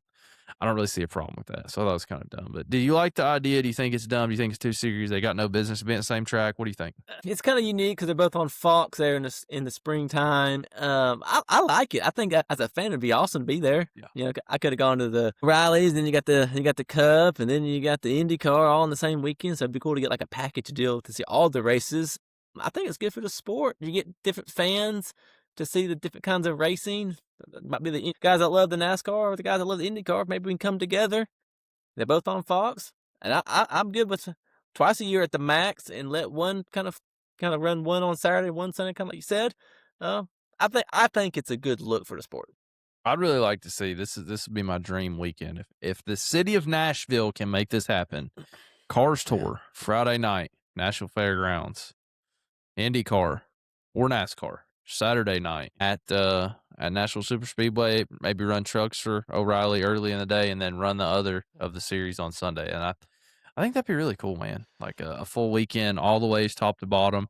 really see a problem with that. So I thought it was kind of dumb. But do you like the idea? Do you think it's dumb? Do you think it's too serious? They got no business to be on the same track. What do you think? It's kind of unique because they're both on Fox there in the springtime. I like it. I think as a fan, it'd be awesome to be there. Yeah. I could have gone to the rallies, then you got the Cup, and then you got the IndyCar all on the same weekend. So it'd be cool to get like a package deal to see all the races. I think it's good for the sport. You get different fans to see the different kinds of racing. It might be the guys that love the NASCAR or the guys that love the IndyCar. Maybe we can come together. They're both on Fox, and I'm good with twice a year at the max, and let one kind of run one on Saturday, one Sunday, kind of like you said. I think it's a good look for the sport. I'd really like to see this would be my dream weekend if the city of Nashville can make this happen. Cars Tour Friday night, Nashville Fairgrounds, IndyCar or NASCAR Saturday night at Nashville Super Speedway. Maybe run trucks for O'Reilly early in the day, and then run the other of the series on Sunday. And I think that'd be really cool, man. Like a full weekend, all the ways top to bottom.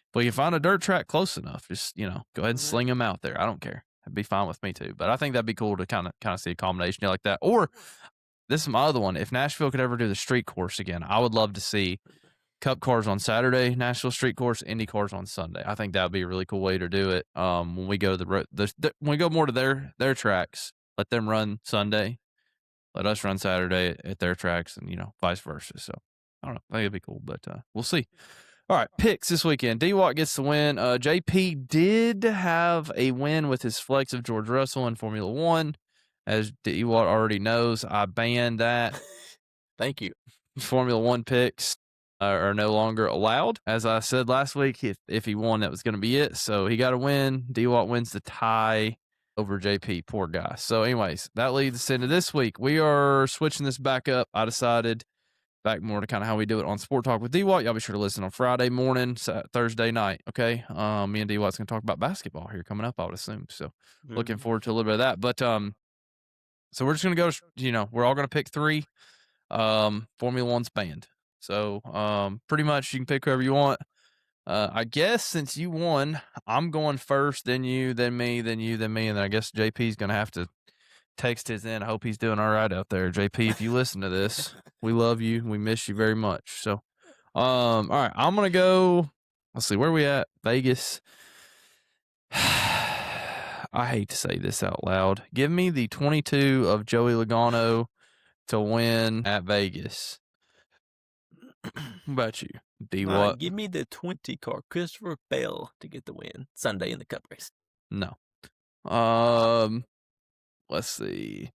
If we can find a dirt track close enough, just go ahead and sling them out there. I don't care. It'd be fine with me too. But I think that'd be cool to kind of see a combination like that. Or this is my other one. If Nashville could ever do the street course again, I would love to see Cup cars on Saturday, Nashville street course, Indy cars on Sunday. I think that would be a really cool way to do it. When we go when we go more to their tracks, let them run Sunday, let us run Saturday at their tracks, and vice versa. So I don't know. I think it'd be cool, but we'll see. All right, picks this weekend. D-Watt gets the win. JP did have a win with his flex of George Russell in Formula One. As D-Watt already knows, I banned that. Thank you. Formula One picks are no longer allowed. As I said last week, if he won, that was going to be it. So he got a win. D-Watt wins the tie over JP. Poor guy. So anyways, that leads us into this week. We are switching this back up. I decided back more to kind of how we do it on Sport Talk with D-Watt. Y'all be sure to listen on Friday morning, Thursday night. Okay. Me and D-Watt's going to talk about basketball here coming up, I would assume. So looking forward to a little bit of that. But so we're just going to go, we're all going to pick 3. Formula One's banned. So pretty much you can pick whoever you want. I guess since you won, I'm going first, then you, then me, then you, then me, and then I guess JP's going to have to text his in. I hope he's doing all right out there. JP, if you listen to this, we love you. We miss you very much. So all right, I'm going to go. Let's see, where are we at? Vegas. I hate to say this out loud. Give me the 22 of Joey Logano to win at Vegas. What about you? Be what? Give me the 20 car Christopher Bell to get the win Sunday in the Cup race. No. Um, let's see.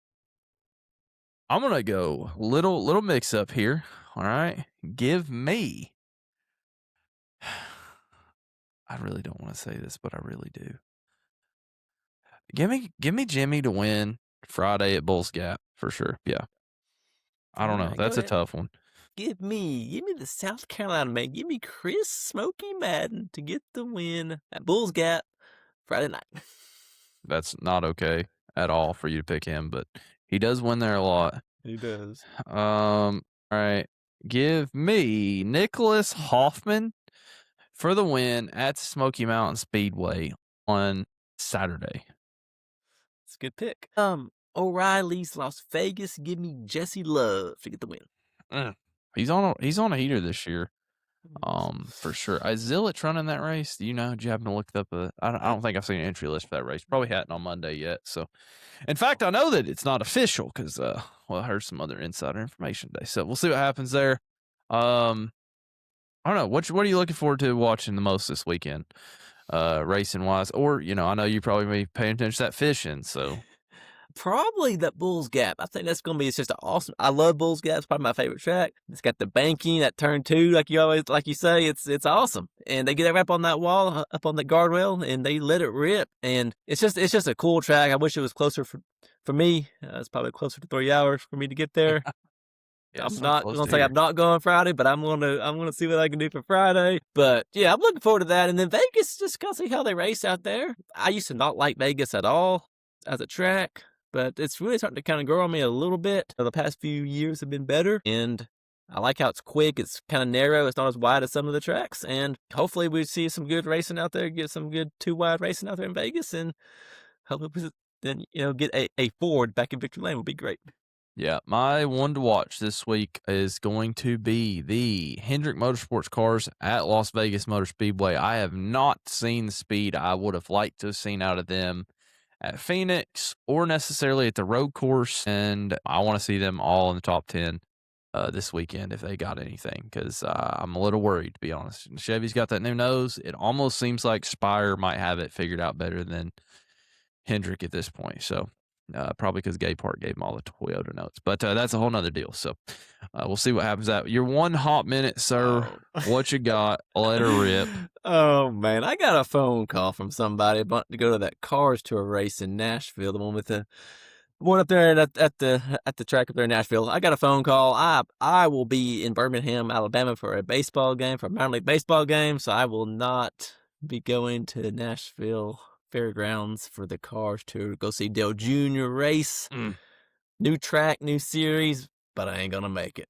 I'm gonna go little mix up here. All right. Give me. I really don't want to say this, but I really do. Give me Jimmy to win Friday at Bulls Gap for sure. Yeah. I All don't know. right, go That's a ahead. tough one. Give me the South Carolina man. Give me Chris Smoky Madden to get the win at Bulls Gap Friday night. That's not okay at all for you to pick him, but he does win there a lot. He does. All right. Give me Nicholas Hoffman for the win at Smoky Mountain Speedway on Saturday. It's a good pick. O'Reilly's Las Vegas. Give me Jesse Love to get the win. He's on a heater this year. For sure. Is Zillich running that race? Do you know? Did you happen to look up I don't think I've seen an entry list for that race. Probably hadn't on Monday yet. So, in fact, I know that it's not official because, I heard some other insider information today. So we'll see what happens there. I don't know. What are you looking forward to watching the most this weekend, racing wise? Or I know you probably be paying attention to that fishing. So Probably that Bulls Gap. I think that's gonna be. It's just awesome. I love Bulls Gap. It's probably my favorite track. It's got the banking, that turn 2, like you say. It's awesome. And they get it up on that wall, up on the guardrail, and they let it rip. And it's just a cool track. I wish it was closer for me. It's probably closer to 3 hours for me to get there. yeah, I'm so not close gonna to say here. I'm not going Friday, but I'm gonna see what I can do for Friday. But yeah, I'm looking forward to that. And then Vegas, just gonna see how they race out there. I used to not like Vegas at all as a track, but it's really starting to kind of grow on me a little bit. The past few years have been better, and I like how it's quick. It's kind of narrow. It's not as wide as some of the tracks, and hopefully we see some good racing out there. Get some good 2-wide racing out there in Vegas, and hopefully we then get a Ford back in Victory Lane would be great. Yeah, my one to watch this week is going to be the Hendrick Motorsports cars at Las Vegas Motor Speedway. I have not seen the speed I would have liked to have seen out of them at Phoenix or necessarily at the road course, and I want to see them all in the top 10 this weekend if they got anything, because I'm a little worried, to be honest. Chevy's got that new nose. It almost seems like Spire might have it figured out better than Hendrick at this point, so probably because Gay Park gave him all the Toyota notes, but that's a whole nother deal. So we'll see what happens. That your one hot minute, sir. Oh. What you got? Let her rip. Oh man, I got a phone call from somebody about to go to that Cars Tour race in Nashville, the one with the one up there at the track up there in Nashville. I got a phone call. I will be in Birmingham, Alabama for a baseball game, for a minor league baseball game, so I will not be going to Nashville Fairgrounds for the Cars Tour to go see Dale Jr. race. New track, new series, but I ain't gonna make it.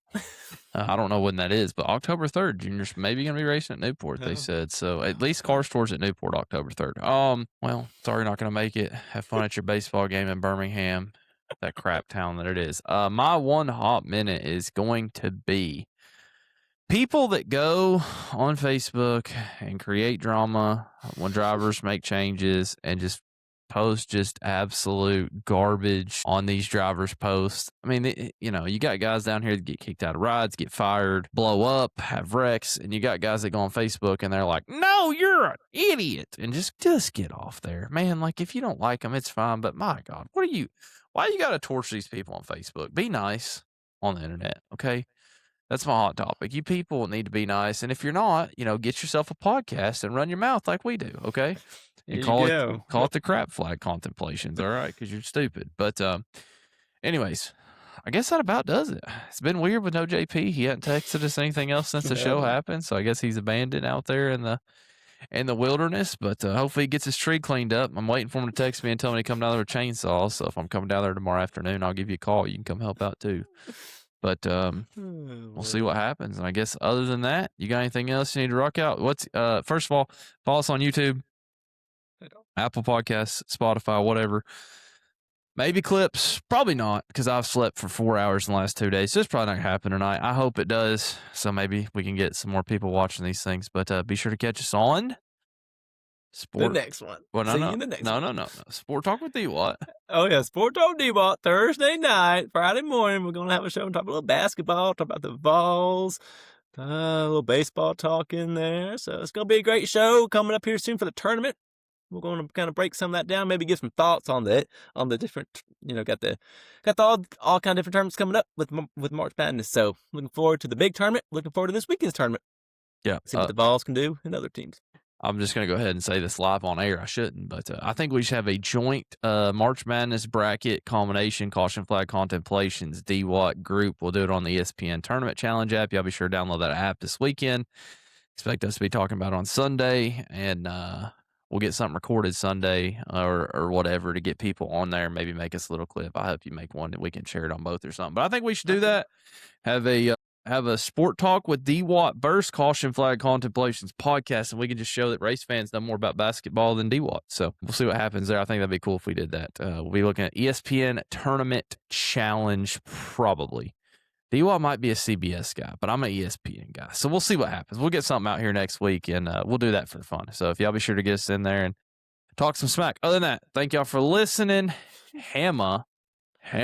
I don't know when that is, but October 3rd, Junior's maybe going to be racing at Newport, they said. So at least Cars Tours at Newport October 3rd. Well, sorry, not going to make it. Have fun at your baseball game in Birmingham, that crap town that it is. My one hot minute is going to be people that go on Facebook and create drama when drivers make changes and just post just absolute garbage on these drivers' posts. I mean, you got guys down here that get kicked out of rides, get fired, blow up, have wrecks, and you got guys that go on Facebook and they're like, "No, you're an idiot," and just get off there, man. Like, if you don't like them, it's fine, but my God, why you got to torture these people on Facebook? Be nice on the internet, okay? That's my hot topic. You people need to be nice, and if you're not, get yourself a podcast and run your mouth like we do, okay? And call it the crap flag contemplations, all right? Because you're stupid. But anyways, I guess that about does it. It's been weird with no JP. He hadn't texted us anything else since the show happened, so I guess he's abandoned out there in the wilderness. But hopefully he gets his tree cleaned up. I'm waiting for him to text me and tell me to come down there with a chainsaw. So if I'm coming down there tomorrow afternoon, I'll give you a call. You can come help out too. But we'll see what happens. And I guess other than that, you got anything else you need to rock out? What's first of all, follow us on YouTube, Apple Podcasts, Spotify, whatever. Maybe clips, probably not, because I've slept for 4 hours in the last 2 days. So it's probably not gonna happen tonight. I hope it does. So maybe we can get some more people watching these things. But be sure to catch us on Sport. The next one. Well, See you in the next one. No. Sport Talk with D. What? Oh yeah, Sport Talk D-Bot Thursday night, Friday morning. We're gonna have a show and talk a little basketball, talk about the Vols, A little baseball talk in there. So it's going to be a great show coming up here soon for the tournament. We're going to kind of break some of that down, maybe give some thoughts on the different, got all kind of different tournaments coming up with March Madness. So looking forward to the big tournament. Looking forward to this weekend's tournament. Yeah. See what the Vols can do and other teams. I'm just going to go ahead and say this live on air. I shouldn't, but I think we should have a joint March Madness bracket culmination, caution flag contemplations, DWAT group. We'll do it on the ESPN Tournament Challenge app. Y'all be sure to download that app this weekend. Expect us to be talking about it on Sunday, and we'll get something recorded Sunday or whatever to get people on there. Maybe make us a little clip. I hope you make one that we can share it on both or something. But I think we should do that. Have a sport talk with DWAT versus Caution Flag Contemplations podcast, and we can just show that race fans know more about basketball than DWAT. So we'll see what happens there. I think that'd be cool if we did that. We'll be looking at ESPN Tournament Challenge probably. DWAT might be a CBS guy, but I'm an ESPN guy. So we'll see what happens. We'll get something out here next week, and we'll do that for fun. So if y'all be sure to get us in there and talk some smack. Other than that, thank y'all for listening. Hammer. I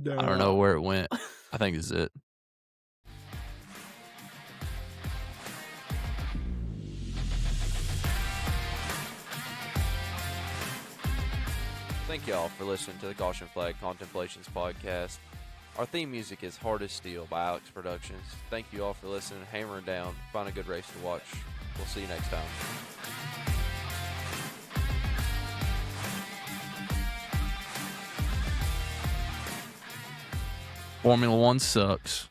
don't know where it went. I think this is it. Thank y'all for listening to the Caution Flag Contemplations podcast. Our theme music is Hard as Steel by Alex Productions. Thank you all for listening. Hammering down. Find a good race to watch. We'll see you next time. Formula One sucks.